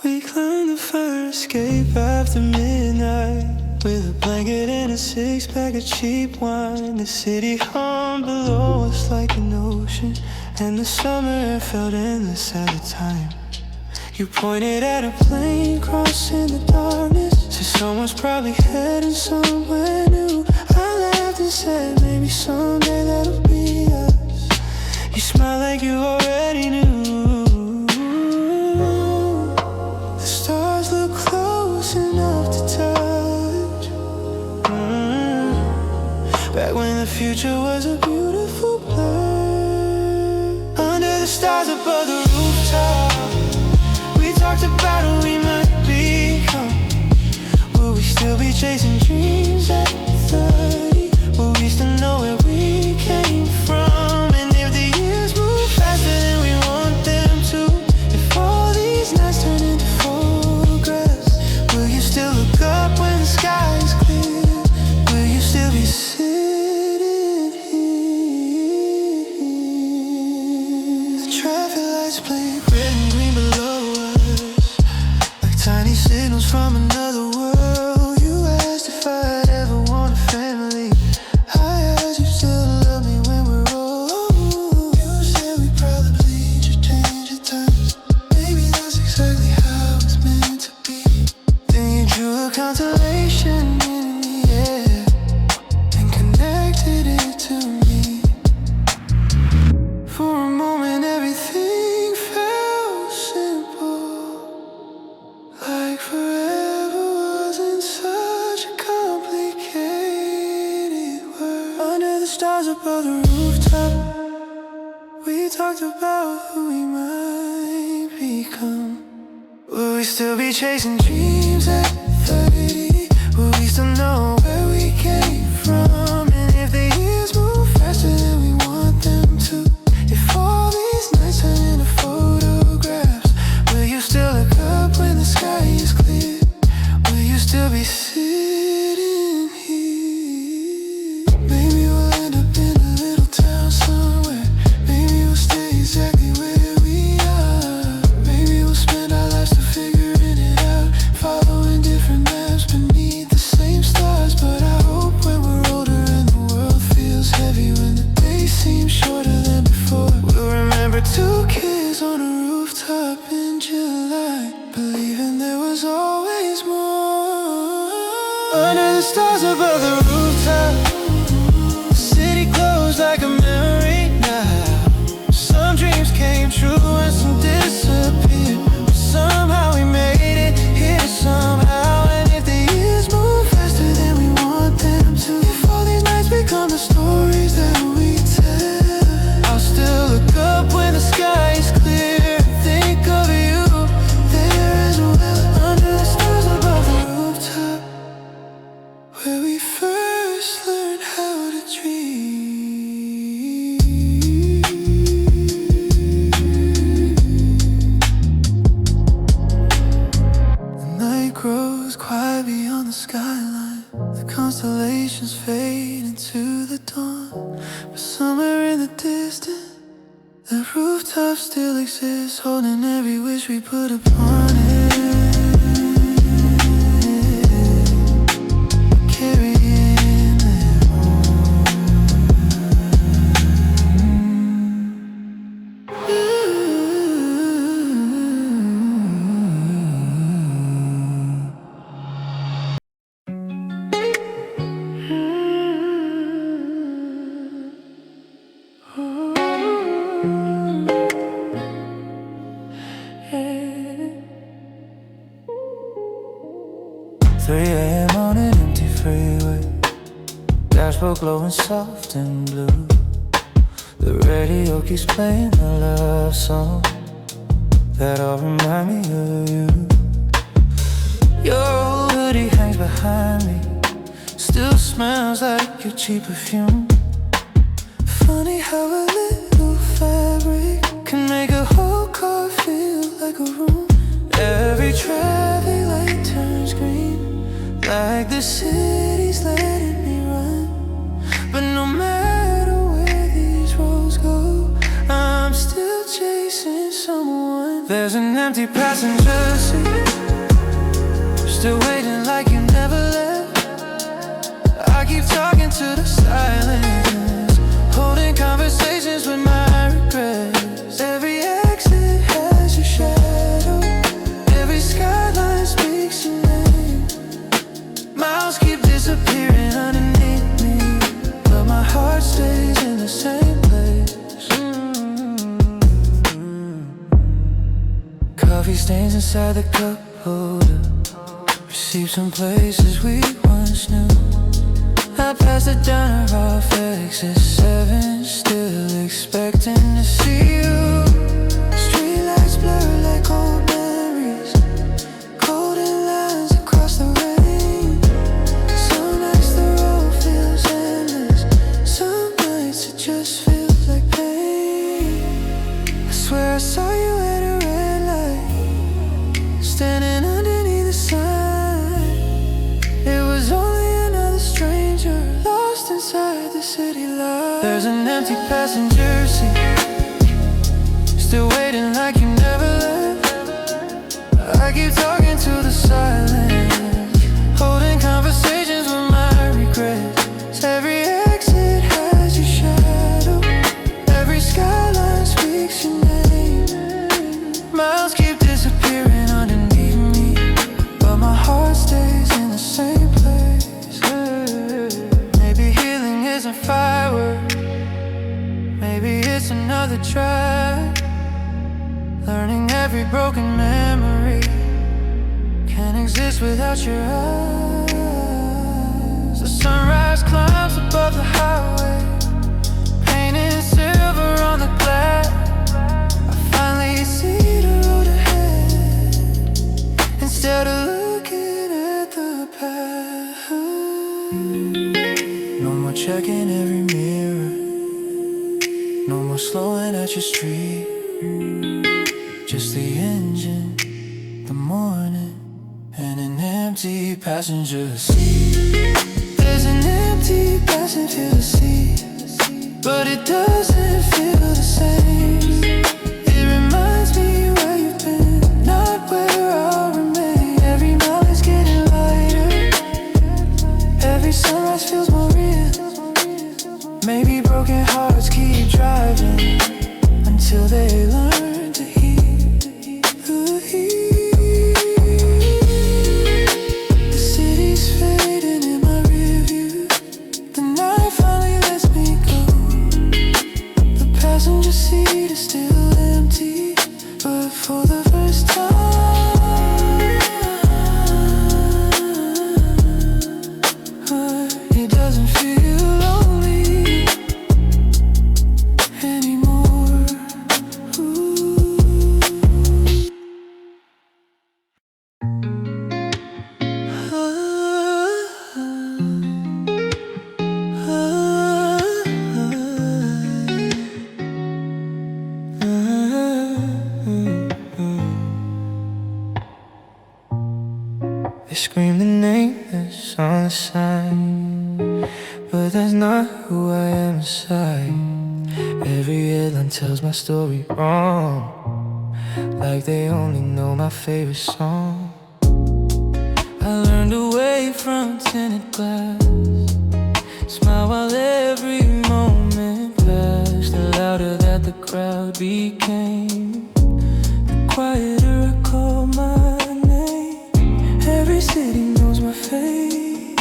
We climbed the fire escape after midnight, with a blanket and a six-pack of cheap wine. The city hung below us like an ocean, and the summer felt endless at the time. You pointed at a plane crossing the darkness, said someone's probably heading somewhere new. I laughed and said maybe someday that'll be us. You smiled like you already knew. The stars look close enough to touch. Back when the future was a beautiful blur. Under the stars above the rooftop, we talked about who we might become. Will we still be chasing dreams at 30? Will we still know where we came from? And if the years move faster than we want them to, if all these nights turn into photographs, will you still look up when the sky is clear? Will you still be sitting here? The traffic lights play red and green below us, like tiny signals from another world. You asked if I'd ever want a family. I asked you still love me when we're old. You said we probably should change at times. Maybe that's exactly how it's meant to be. Then you drew a constellation in the air and connected it to me. For a moment everything felt simple, like forever wasn't such a complicated word. Under the stars above the rooftop, we talked about who we might become. Will we still be chasing dreams at 30? Will we still know where we came from? And if the years move faster than we want them to, if all these nights turn into photographs, will you still look up when the sky is clear? Will you still be sitting here? Maybe we'll end up in a little town somewhere. Maybe we'll stay exactly where we are. Maybe we'll spend our lives still figuring it out, following different maps beneath the same stars. But I hope when we're older and the world feels heavy, when the days seem shorter than before, we'll remember 2 kids on a rooftop in July, believing there was always more. Under the stars above the rooftop, the city glows like a memory now. Some dreams came true and some disappeared, but somehow we made it here somehow. And if the years move faster than we want them to, if all these nights become the stories that we tell, I'll still look up when the sky is clear, think of you there as well. Under the stars above the rooftop, where we first learned how to dream. The night grows quiet beyond the skyline, the constellations fade into the dawn, but somewhere in the distance, the rooftop still exists, holding every wish we put upon it. Carrying it home. A.m. on an empty freeway, dashboard glowing soft and blue. The radio keeps playing a love song that'll remind me of you. Your old hoodie hangs behind me, still smells like your cheap perfume. Funny how a little fabric can make a whole car feel like a room. Every traffic light turns green, like the city's letting me run. But no matter where these roads go, I'm still chasing someone. There's an empty passenger seat, still waiting like you never left. I keep talking to the silence, holding conversations with my regrets. Every exit has a shadow, inside the cup holder. Received some places we once knew. I passed it down a rough exit 7, still expecting to see you. Streetlights blur like old memories, golden lines across the rain. Some nights the road feels endless, some nights it just feels like pain. I swear I saw you at a red light, standing underneath the sun. It was only another stranger lost inside the city lights. There's an empty passenger seat, still waiting like you never left. I keep talking to the silence, holding conversations with my regrets. Every exit has your shadow, every skyline speaks your name. Miles keep disappearing underneath me, but my heart stays in the same place. Maybe healing isn't fireworks, maybe it's another try. Learning every broken memory can't exist without your eyes. The sunrise climbs above the highway, painted silver on the glass. I finally see the road ahead instead of looking at the past. No more checking every mirror, no more slowing at your street. Just the engine, the morning, and an empty passenger seat. There's an empty passenger seat, but it doesn't feel the same. It reminds me where you've been, not where I'll remain. Every mile is getting lighter, every sunrise feels more real. Maybe broken hearts keep driving until they learn to heal. The city's fading in my rearview, the night finally lets me go. The passenger seat is still empty, but for the first time, it doesn't feel lonely anymore. They scream the name that's on the sign, but that's not who I am inside. Every headline tells my story wrong, like they only know my favorite song. I learned to wait from tinted glass, smile while every moment passed. The louder that the crowd became, the quieter I called my name. Every city knows my face,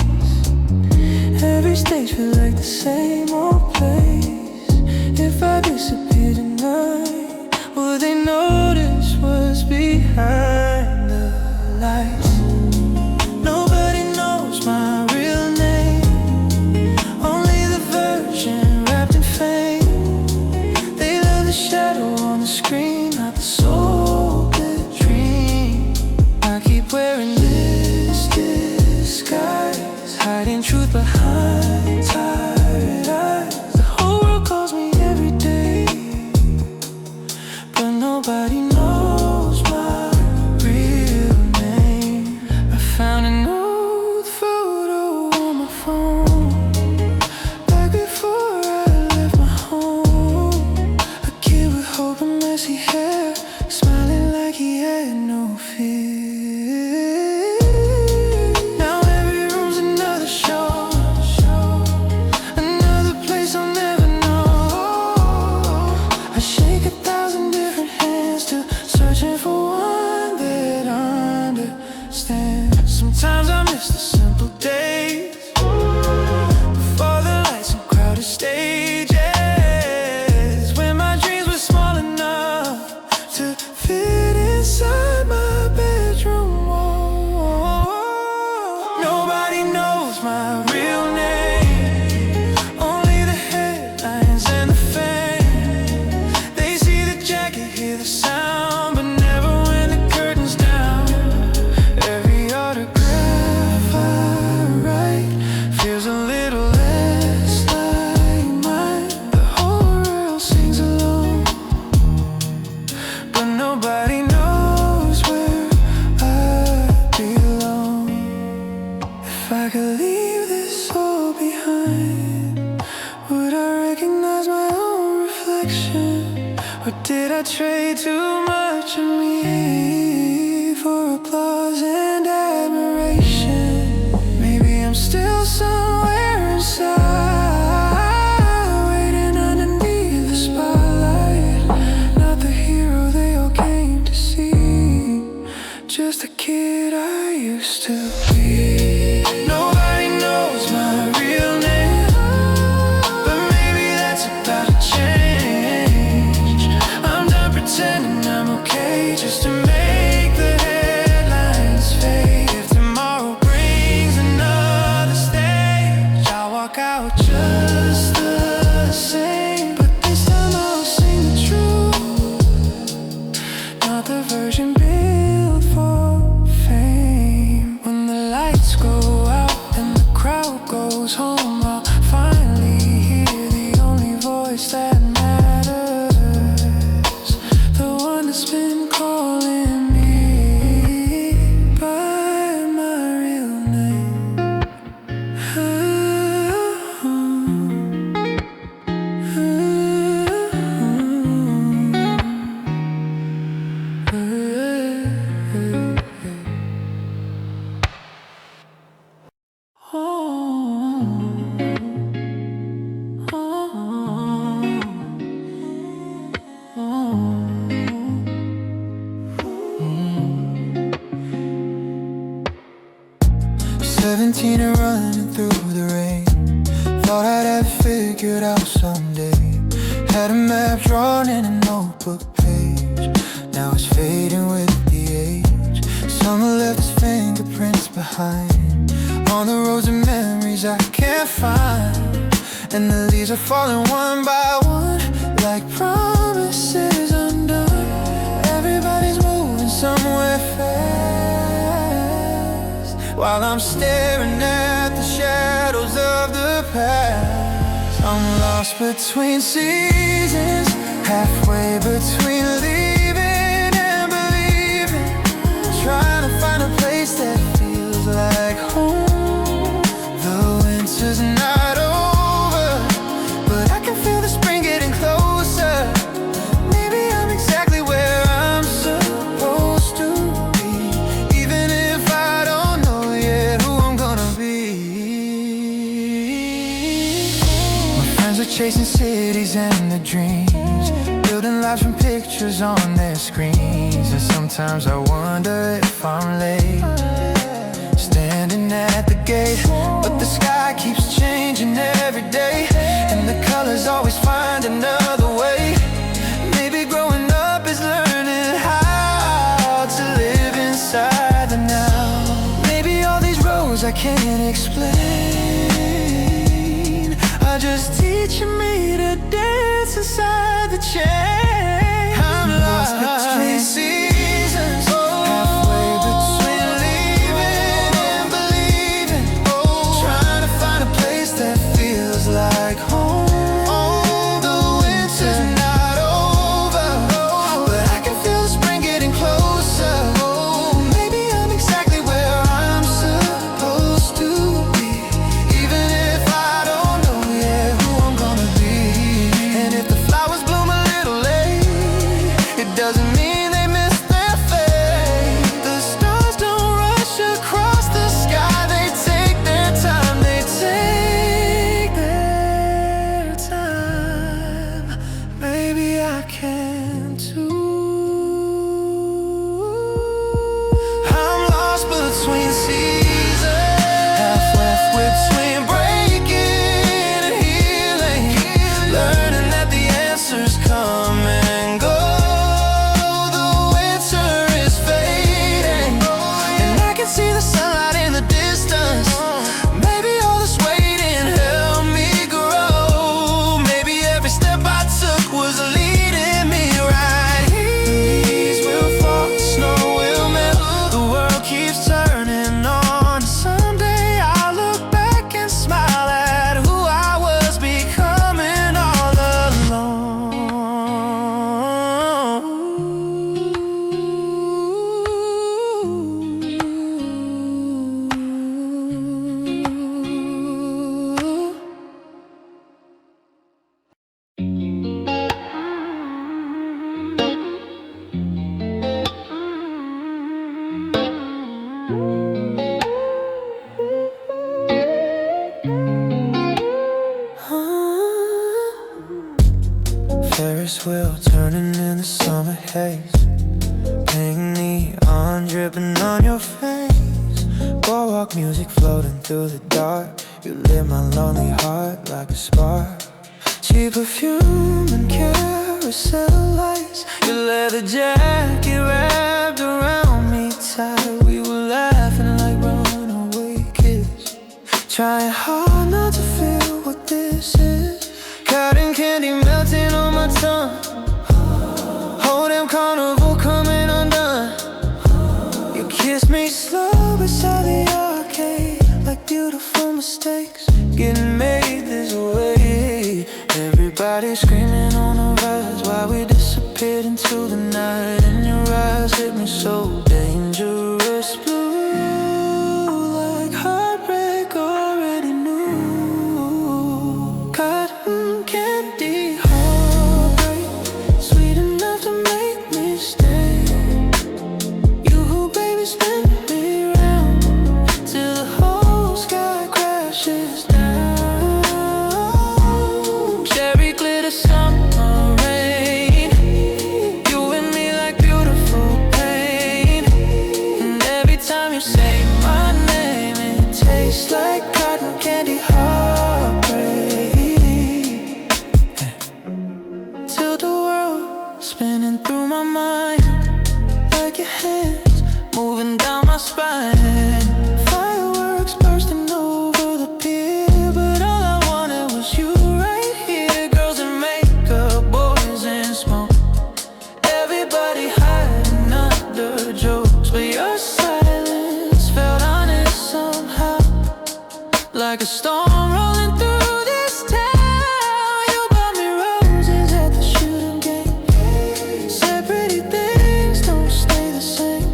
every stage feels like the same old place. If I disappear tonight, will they notice what's behind the lights? Nobody knows my real name, only the version wrapped in fame. They love the shadow on the screen, not the soul that dream. I keep wearing this disguise, hiding truth behind tired eyes. The whole world calls me every day, but nobody knows my real name. I found an old photo on my phone, back before I left my home. A kid with hope and messy hair, smiling like he had no fear. Now every room's another show, another place I'll never know. I shake 1,000 different hands, still searching for one that understands. Sometimes I miss the simple days before the lights and crowded stages, when my dreams were small enough Or did I trade too much of me for applause and admiration? Maybe I'm still somewhere inside, waiting underneath the spotlight. Not the hero they all came to see, just a kid I used to be. Nobody knows my real name, but maybe that's about to change. I'm done pretending I'm okay just to make the headlines fade. If tomorrow brings another stage, I'll walk out just the same. But this time I'll sing the truth, not the version built for fame. When the lights go out and the crowd goes home, I'll finally hear the only voice that matters, the one that's been calling me by my real name. Seventeen and running through the rain, thought I'd have it figured out someday. Had a map drawn in a notebook page, now it's fading with the age. Summer left its fingerprints behind on the roads of memories I can't find, and the leaves are falling one by one like promises undone. Everybody's moving somewhere fast, while I'm staring at the shadows of the past. I'm lost between seasons, halfway between leaving and believing, trying to find a place that feels like home. The winter's not over, but I can feel the spring getting closer. Maybe I'm exactly where I'm supposed to be, even if I don't know yet who I'm gonna be. My friends are chasing cities and their dreams, building lives from pictures on their screens. And sometimes I wonder if I'm late, standing at the gate, but the sky keeps changing every day, and the colors always find another way. Maybe growing up is learning how to live inside the now. Maybe all these roads I can't explain are just teaching me to dance inside the chain. I'm lost between seasons, halfway between leaving and believing, trying to find a place that feels like home. The winter's not over, but I can feel the spring getting closer. Maybe I'm exactly where I'm supposed to be, even if I don't know yet who I'm gonna be. And if the flowers bloom a little late, it doesn't mean they missed their fate. The stars don't rush across the sky, they take their time, they take their time. Maybe I can too. I'm lost between seasons, half left between breaking and healing, learning that the answers come and go. The winter is fading, and I can see the sunlight in the distance. Maybe all this waiting helped me grow. Maybe every step I took was leading me right. The leaves will fall, the snow will melt, the world keeps turning on. Someday I'll look back and smile at who I was becoming all alone. wheel turning in the summer haze. Pink neon dripping on your face. Boardwalk music floating through the dark. You lit my lonely heart like a spark. Cheap perfume and carousel lights. Your leather jacket wrapped around me tight. We were laughing like runaway kids, trying hard not to feel what this is. Cotton candy melting on my tongue. Whole damn carnival coming undone. You kissed me slow beside the arcade, like beautiful mistakes getting made this way. Everybody screaming on the rise while we disappeared into the night. And your eyes hit me so dangerous blue, like heartbreak already knew. Cotton candy heartbreak, sweet enough to make me stay. You, baby, spin me round till the whole sky crashes down. Cherry glitter summer rain, you and me like beautiful pain. And every time you say my name, it tastes like cotton candy heartbreak. Till the world spinning through my mind, like your hands moving down my spine. Fireworks bursting over the pier, but all I wanted was you right here. Girls in makeup, boys in smoke, everybody hiding under jokes. But your silence felt honest somehow, like a storm rolling through this town. You bought me roses at the shooting game, said pretty things don't stay the same.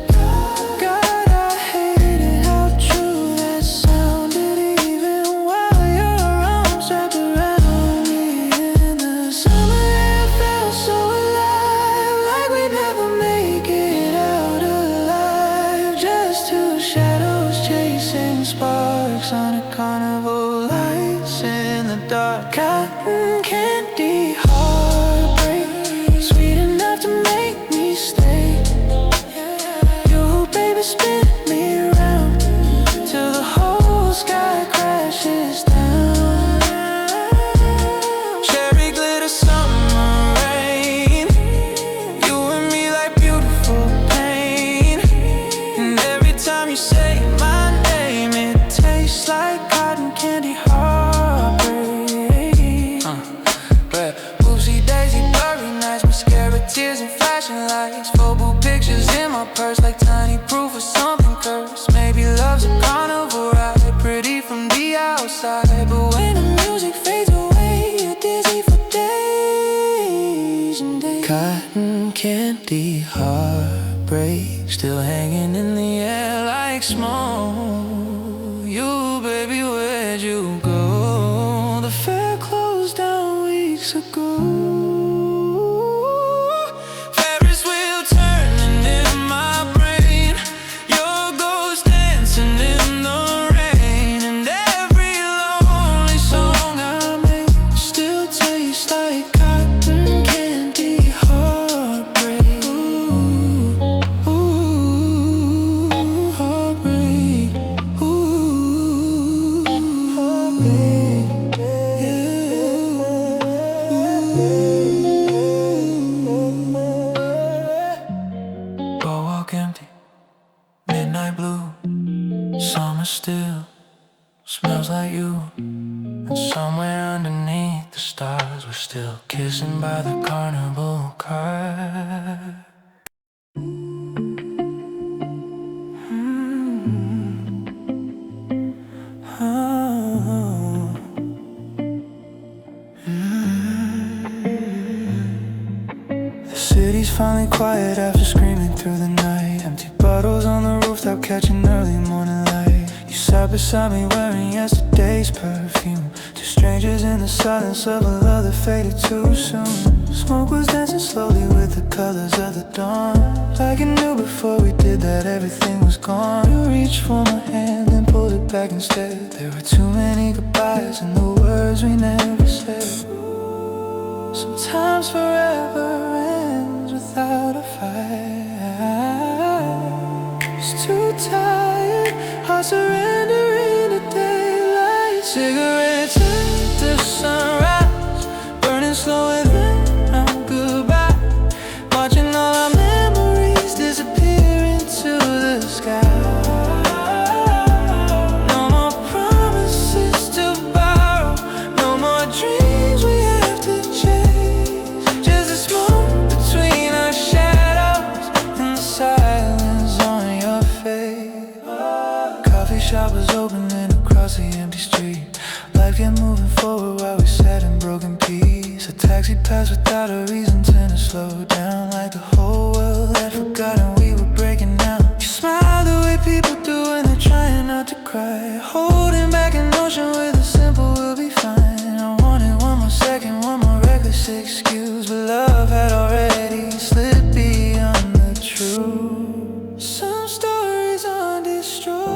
God, I hated how true that sounded, even while your arms wrapped around me. In the summer air felt so alive, like we'd never make it out alive. Just two shadows chasing sparks on a carnival, lights in the dark. Cotton candy heartbreak, sweet enough to make me stay. You, baby, spin me round till the whole sky crashes down. Cherry glitter summer rain, you and me like beautiful pain. And every time you say my name, it tastes like cotton candy heartbreak. But whoopsie daisy, blurry nights, mascara, tears and flashing lights. Photo pictures in my purse, like tiny proof of something cursed. Maybe love's a carnival ride, pretty from the outside, but when the music fades away, you're dizzy for days and days. Cotton candy heartbreak, still hanging in the air like smoke. You, baby, where'd you go? The fair closed down weeks ago. Ferris wheel turning in my brain, your ghost dancing in the rain. And every lonely song I make still tastes like cotton candy heartbreak. Ooh, ooh, heartbreak. Ooh, heartbreak. Boardwalk empty, midnight blue, summer still smells like you. And somewhere underneath the stars, we're still kissing by the carnival cart. The city's finally quiet after screaming through the night. Empty bottles on the rooftop, catching early morning light. You sat beside me wearing yesterday's perfume. Two strangers in the silence of a love that faded too soon. Smoke was dancing slowly with the colors of the dawn. Like you knew before we did that everything was gone. You reached for my hand and pulled it back instead. There were too many goodbyes and the words we never said. Sometimes forever ends without a fight. It's too tired, heart surrendering to daylight. Cigarettes after sunrise, burning slow and then I'm goodbye. Watching all our memories disappear into the sky. Shop was opening across the empty street. Life kept moving forward while we sat in broken peace. A taxi passed without a reason, tend to slow down, like the whole world had forgotten we were breaking down. You smile the way people do when they're trying not to cry, holding back an ocean with a simple "we'll be fine." I wanted one more second, one more reckless excuse, but love had already slipped beyond the truth. Some stories are destroyed,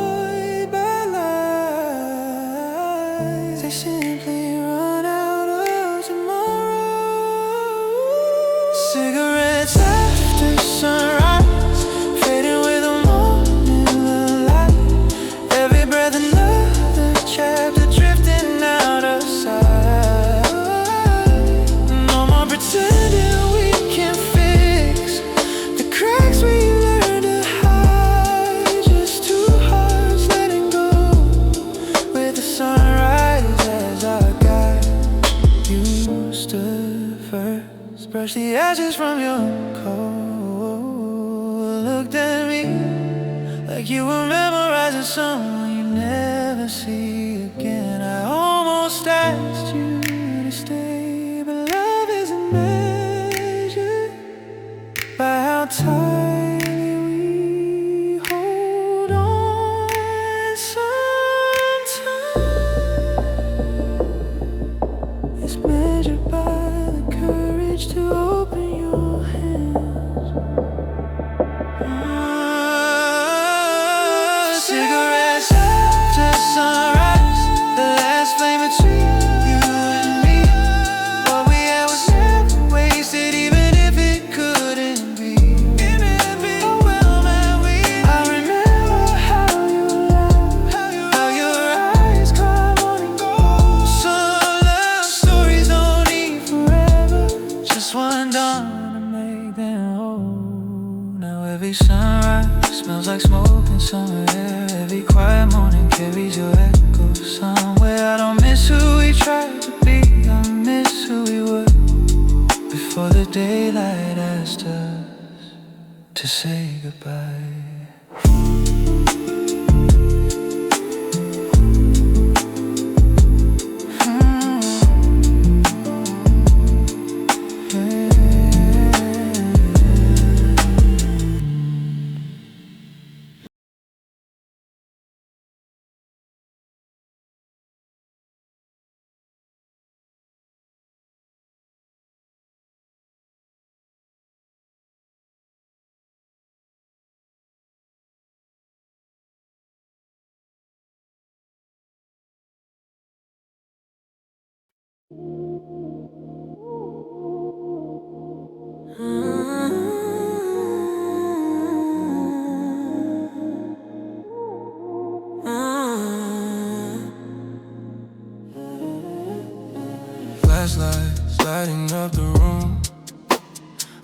they simply run out of tomorrow. Cigarettes after sunrise, fading with the morning light. Every breath another chapter drifting out of sight. No more pretending we can fix the cracks we learned to hide. Just two hearts letting go with the sunrise as our guide. You stood first, brushed the ashes from your coat, looked at me like you were memorizing someone you never see again. I almost asked you to stay, but love isn't measured by how tightly we hold on. Sometimes it's measured by the courage to open your hands. Cigarettes after sunrise, the last flame between you and me. What we had was never wasted, even if it couldn't be. Oh well, man, I remember how you laughed, how your eyes caught morning gold. Some love stories don't need forever, just one dawn to make them whole. Now every sunrise smells like smoke in summer air. Every quiet morning carries your echo somewhere. I don't miss who we tried to be, I miss who we were before the daylight asked us to say goodbye. Flashlights lighting up the room.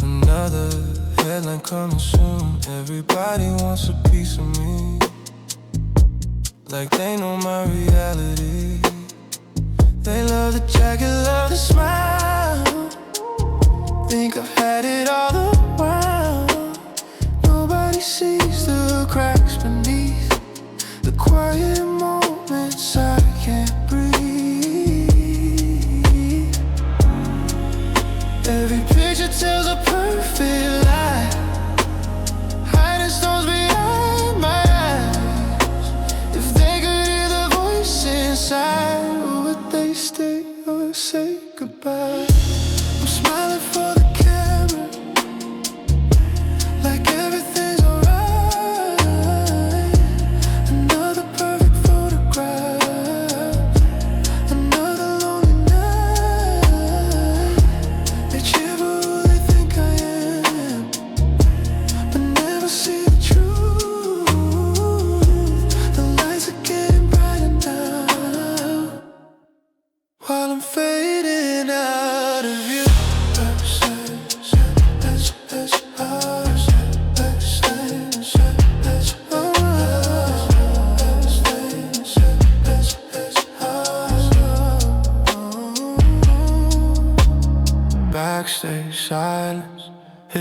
Another headline coming soon. Everybody wants a piece of me, like they know my reality. They love the jacket, love the smile. Think I've had it all around. Nobody sees the cracks beneath the quiet moments I can't breathe. Every picture tells a perfect lie, hiding stones behind my eyes. If they could hear the voice inside, would they stay or say goodbye? I'm smiling for the camera,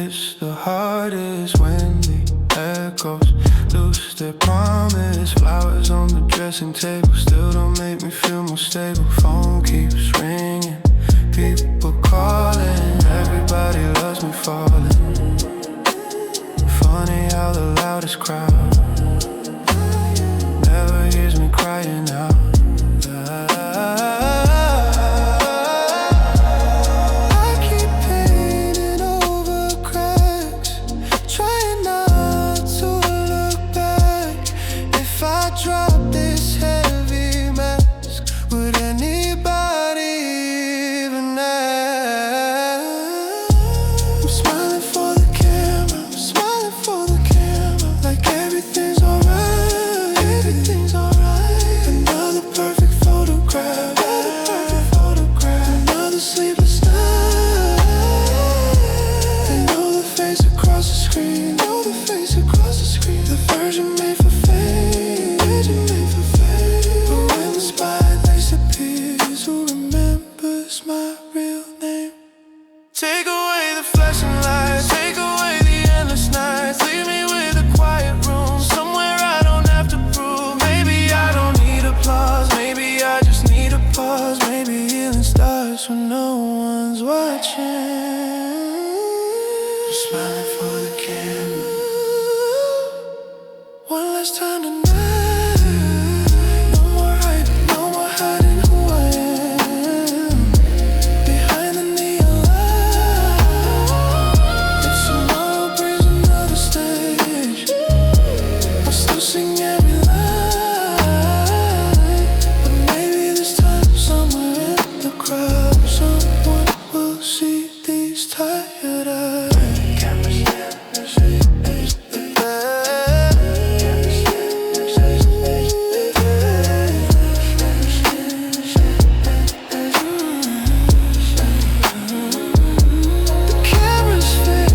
It's the hardest when the echoes lose their promise. Flowers on the dressing table still don't make me feel more stable. Phone keeps ringing, people calling. Everybody loves me falling. Funny how the loudest crowd never hears me crying out. When no one's watching, I'm smiling for the camera. One last time tonight. No more hiding, no more hiding who I am behind the neon light. If tomorrow brings another stage, I'll still sing every line. But maybe this time somewhere in the crowd, someone will see these tired eyes. The cameras fade,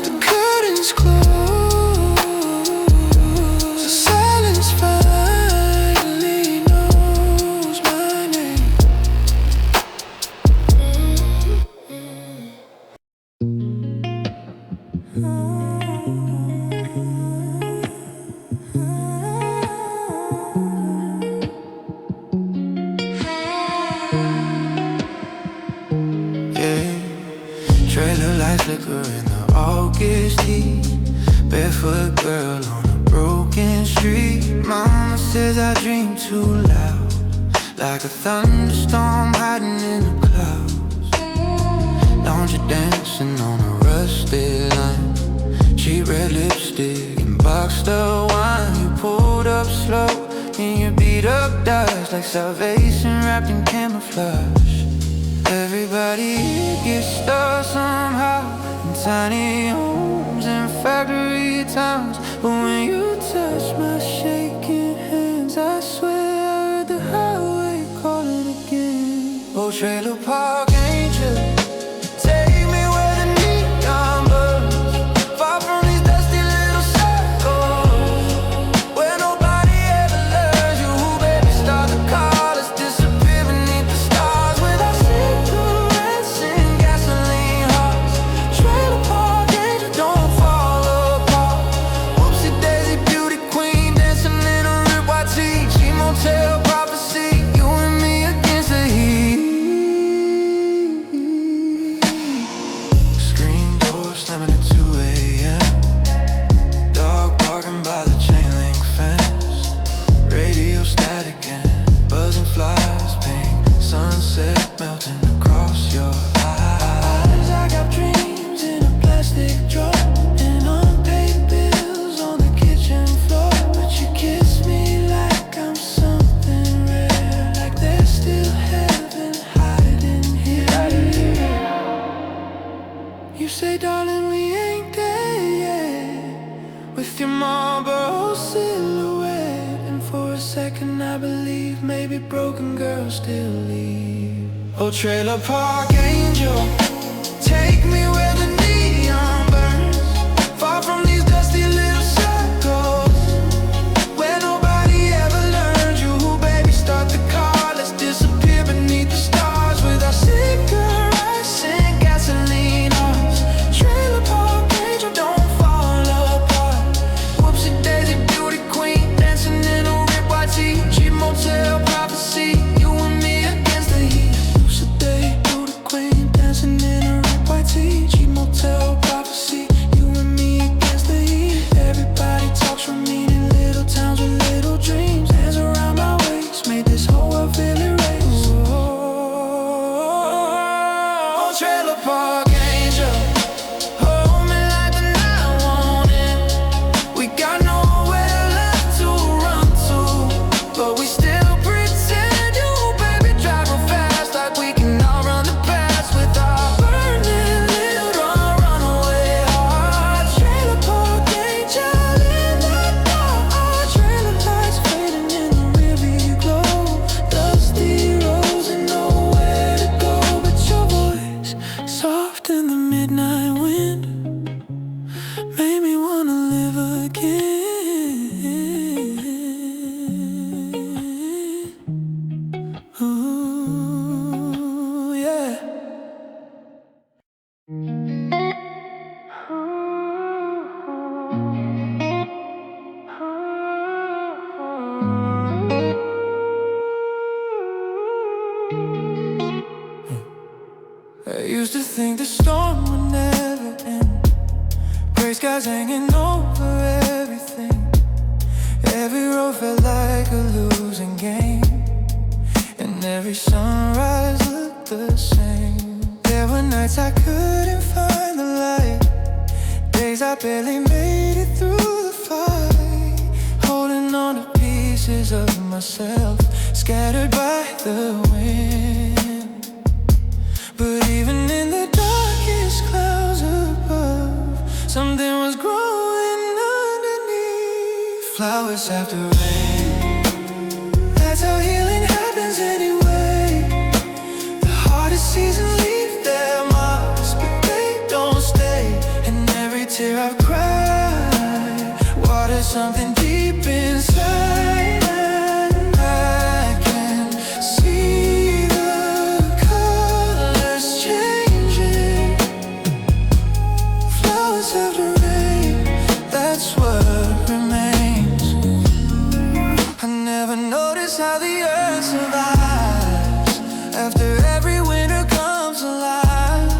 the curtains close, the silence finally knows my name. Yeah, trailer lights flicker in the August heat. Barefoot girl on a broken street. Mama says I dream too loud, like a thunderstorm hiding in the clouds. Don't you dancing on a rusted line? Cheap red lipstick and boxed up wine. You pulled up slow in your beat up dust, like salvation wrapped in camouflage. Everybody gets stuck somehow in tiny homes and factory towns. But when you touch my shaking hands, I swear I heard the highway calling again. Oh, trailer park angel, take me where the neon burns, far from these dusty little circles, where nobody ever learns you. Baby, start the car, let's disappear beneath the stars without cigarettes and gasoline hearts. Trailer park angel, don't fall apart. Whoopsie daisy beauty queen, dancing in a ripped white tee. She motel prophecy, you and me against the heat. Screen door slamming at 2 a.m. Dog barking by the chain link fence. Radio static and buzzing flies, pink sunset melting across your eyes. I got dreams in a plastic drawer and unpaid bills on the kitchen floor. But you kiss me like I'm something rare, like there's still heaven hiding here. You say, darling, we ain't there yet, with your Marlboro silhouette. And for a second I believe maybe broken girls still leave. Oh, trailer park angel, take me where the neon burns, far from these dusty little circles, where nobody ever learned you. Baby, start the car, let's disappear beneath the stars without cigarettes and gasoline midnight wind made me wanna live again. Ooh, yeah. I used to think the storm would never end. Gray skies hanging over everything. Every road felt like a losing game, and every sunrise looked the same. There were nights I couldn't find the light, days I barely made it through the fight, holding on to pieces of myself, scattered by the wind. But even in the darkest clouds above, something was growing underneath. Flowers after rain, that's how healing happens anyway. The hardest seasons leave their marks, but they don't stay. And every tear I've cried waters something deep inside. How the earth survives after every winter comes alive.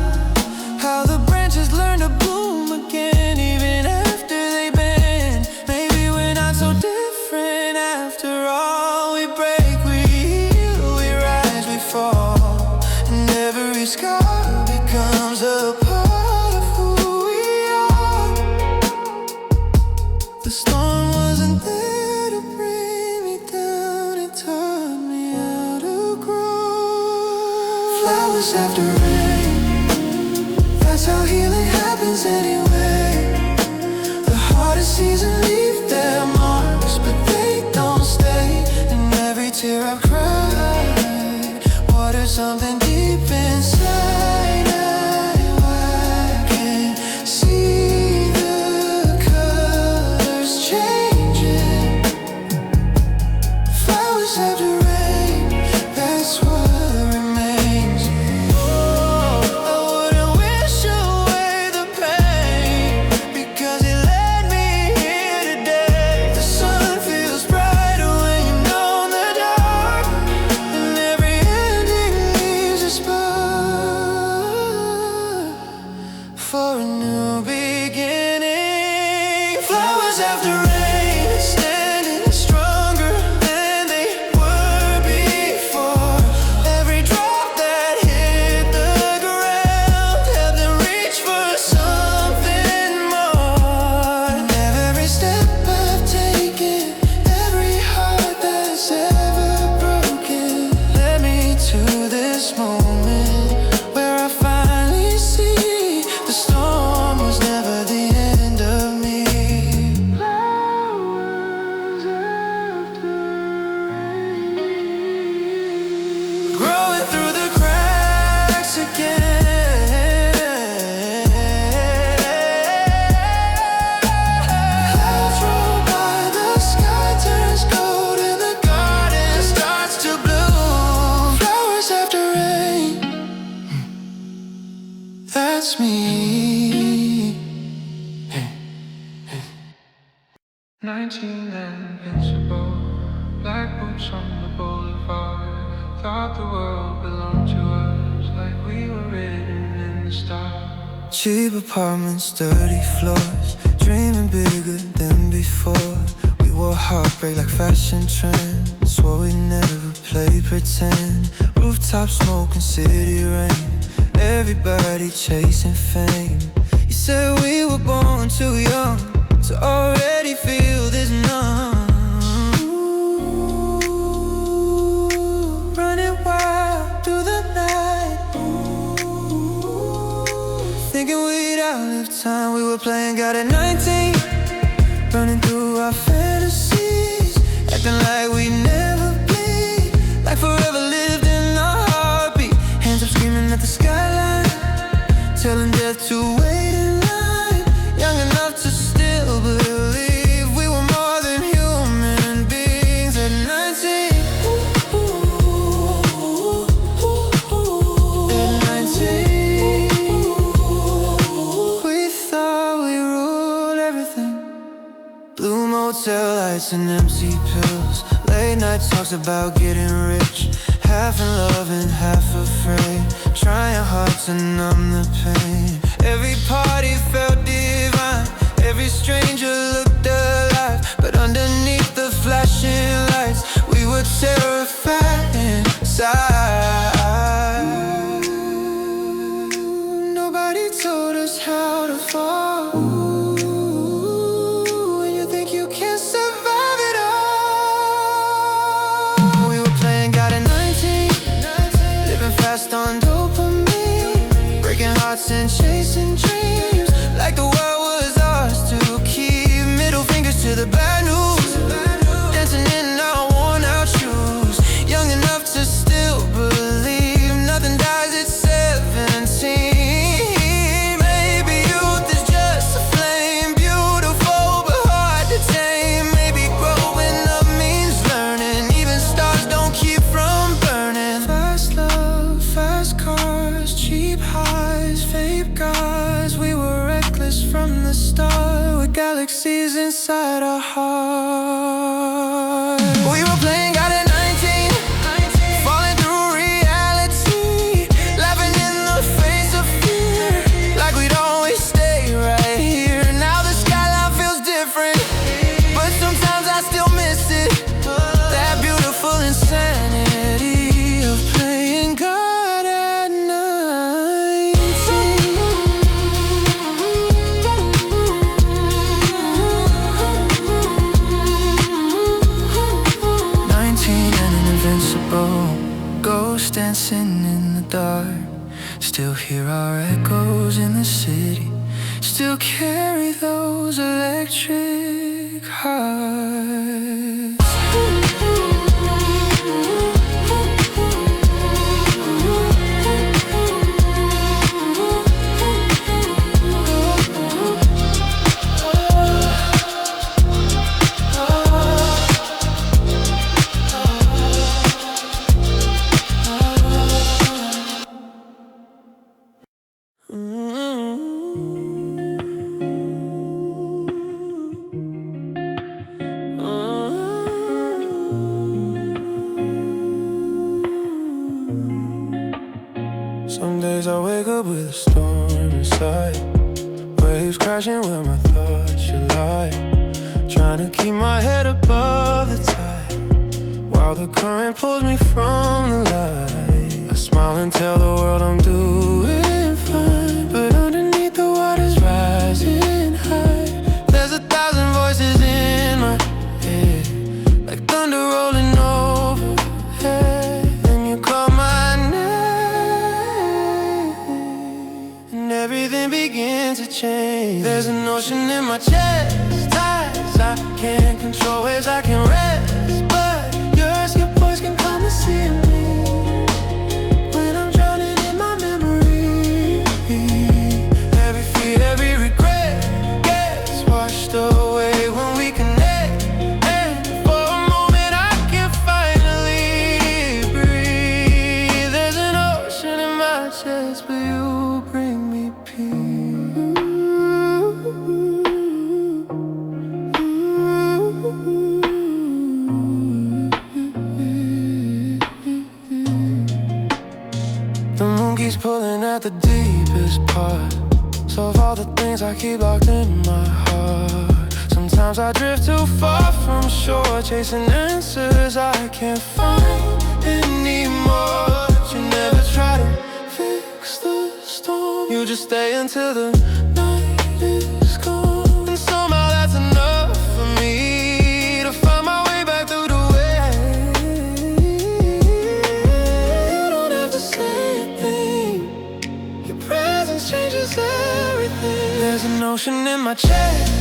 How the branches learn to bloom again even after they bend. Maybe we're not so different after all. We break, we heal, we rise, we fall, and every scar becomes a part of who we are. The storm wasn't there to bring me down, it taught me how to grow. Flowers after rain, that's how healing happens anyway. The hardest seasons leave their marks, but they don't stay. And every tear I've cried waters something deep inside. I can see the colors changing. Flowers after rain, that's what remains. I wouldn't wish away the pain, because it led me here today. The sun feels brighter when you know the dark, and every ending leaves a spark for a new beginning. Flowers after rain, standing stronger than they were before. Every drop that hit the ground helped them reach for something more. And every step I've taken, every heart that's ever broken, led me to this moment where I finally see the storm was never the end of me. Flowers after rain, growing through the cracks again. Clouds roll by, the sky turns gold, and the garden starts to bloom. Flowers after rain, that's me. 19 and invincible, black boots on the boulevard. Thought the world belonged to us, like we were written in the stars. Cheap apartments, dirty floors, dreaming bigger than before. We wore heartbreak like fashion trends, swore we'd never play pretend. Rooftop smoking, city rain, everybody chasing fame. You said we were born too young to already feel this numb. Running wild through the night, thinking we'd outlive time. We were playing God at 19, running through our fantasies, acting like we never bleed, like forever lived in our heartbeat. Hands up screaming at the skyline, telling left to wait in line, young enough to still believe we were more than human beings at 19. At 19, we thought we ruled everything. Blue motel lights and empty pills, late night talks about getting rich, half in love and half afraid, trying hard to numb the pain. Every party felt divine, every stranger looked alive, but underneath the flashing lights, we were terrified inside. Nobody told us how to fall. And you think you can survive it all. We were playing God at 19, living fast on dopamine, breaking hearts and chasing dreams like the world was ours to keep. Middle fingers to the bad news, dancing in our worn out shoes, young enough to still believe nothing dies at 17. Maybe youth is just a flame, beautiful but hard to tame. Maybe growing up means learning, even stars don't keep from burning. Fast love, fast cars, cheap highs, fake gods. We were reckless from the start, with galaxies inside our hearts. We were playing God at 19, falling through reality, laughing in the face of fear, like we'd always stay right here. Now the skyline feels different, but sometimes I still miss it, that beautiful insanity of playing God at 19. 19 and an invincible, ghost dancing in the dark. Still hear our echoes in the city, still carry those electric hearts. Some days I wake up with a storm inside, waves crashing where my thoughts should lie, trying to keep my head above the tide, while the current pulls me from the light. I smile and tell the world I'm doing fine, but underneath the water's rising high. There's 1,000 voices in my head, like thunder rolling overhead. Then you call my name, and everything begins to change. There's an ocean in my chest, tides I can't control, waves I can rest, but your voice can come and see me when I'm drowning in my memory. Every fear, every regret gets washed away when we connect, and for a moment I can finally breathe. There's an ocean in my chest, but you bring me peace. The moon keeps pulling at the deepest part, so of all the things I keep locked in my heart. Sometimes I drift too far from shore, chasing answers I can't find anymore. But you never try to fix the storm, you just stay until the night is gone. And somehow that's enough for me to find my way back through the waves. You don't have to say a thing, your presence changes everything. There's an ocean in my chest,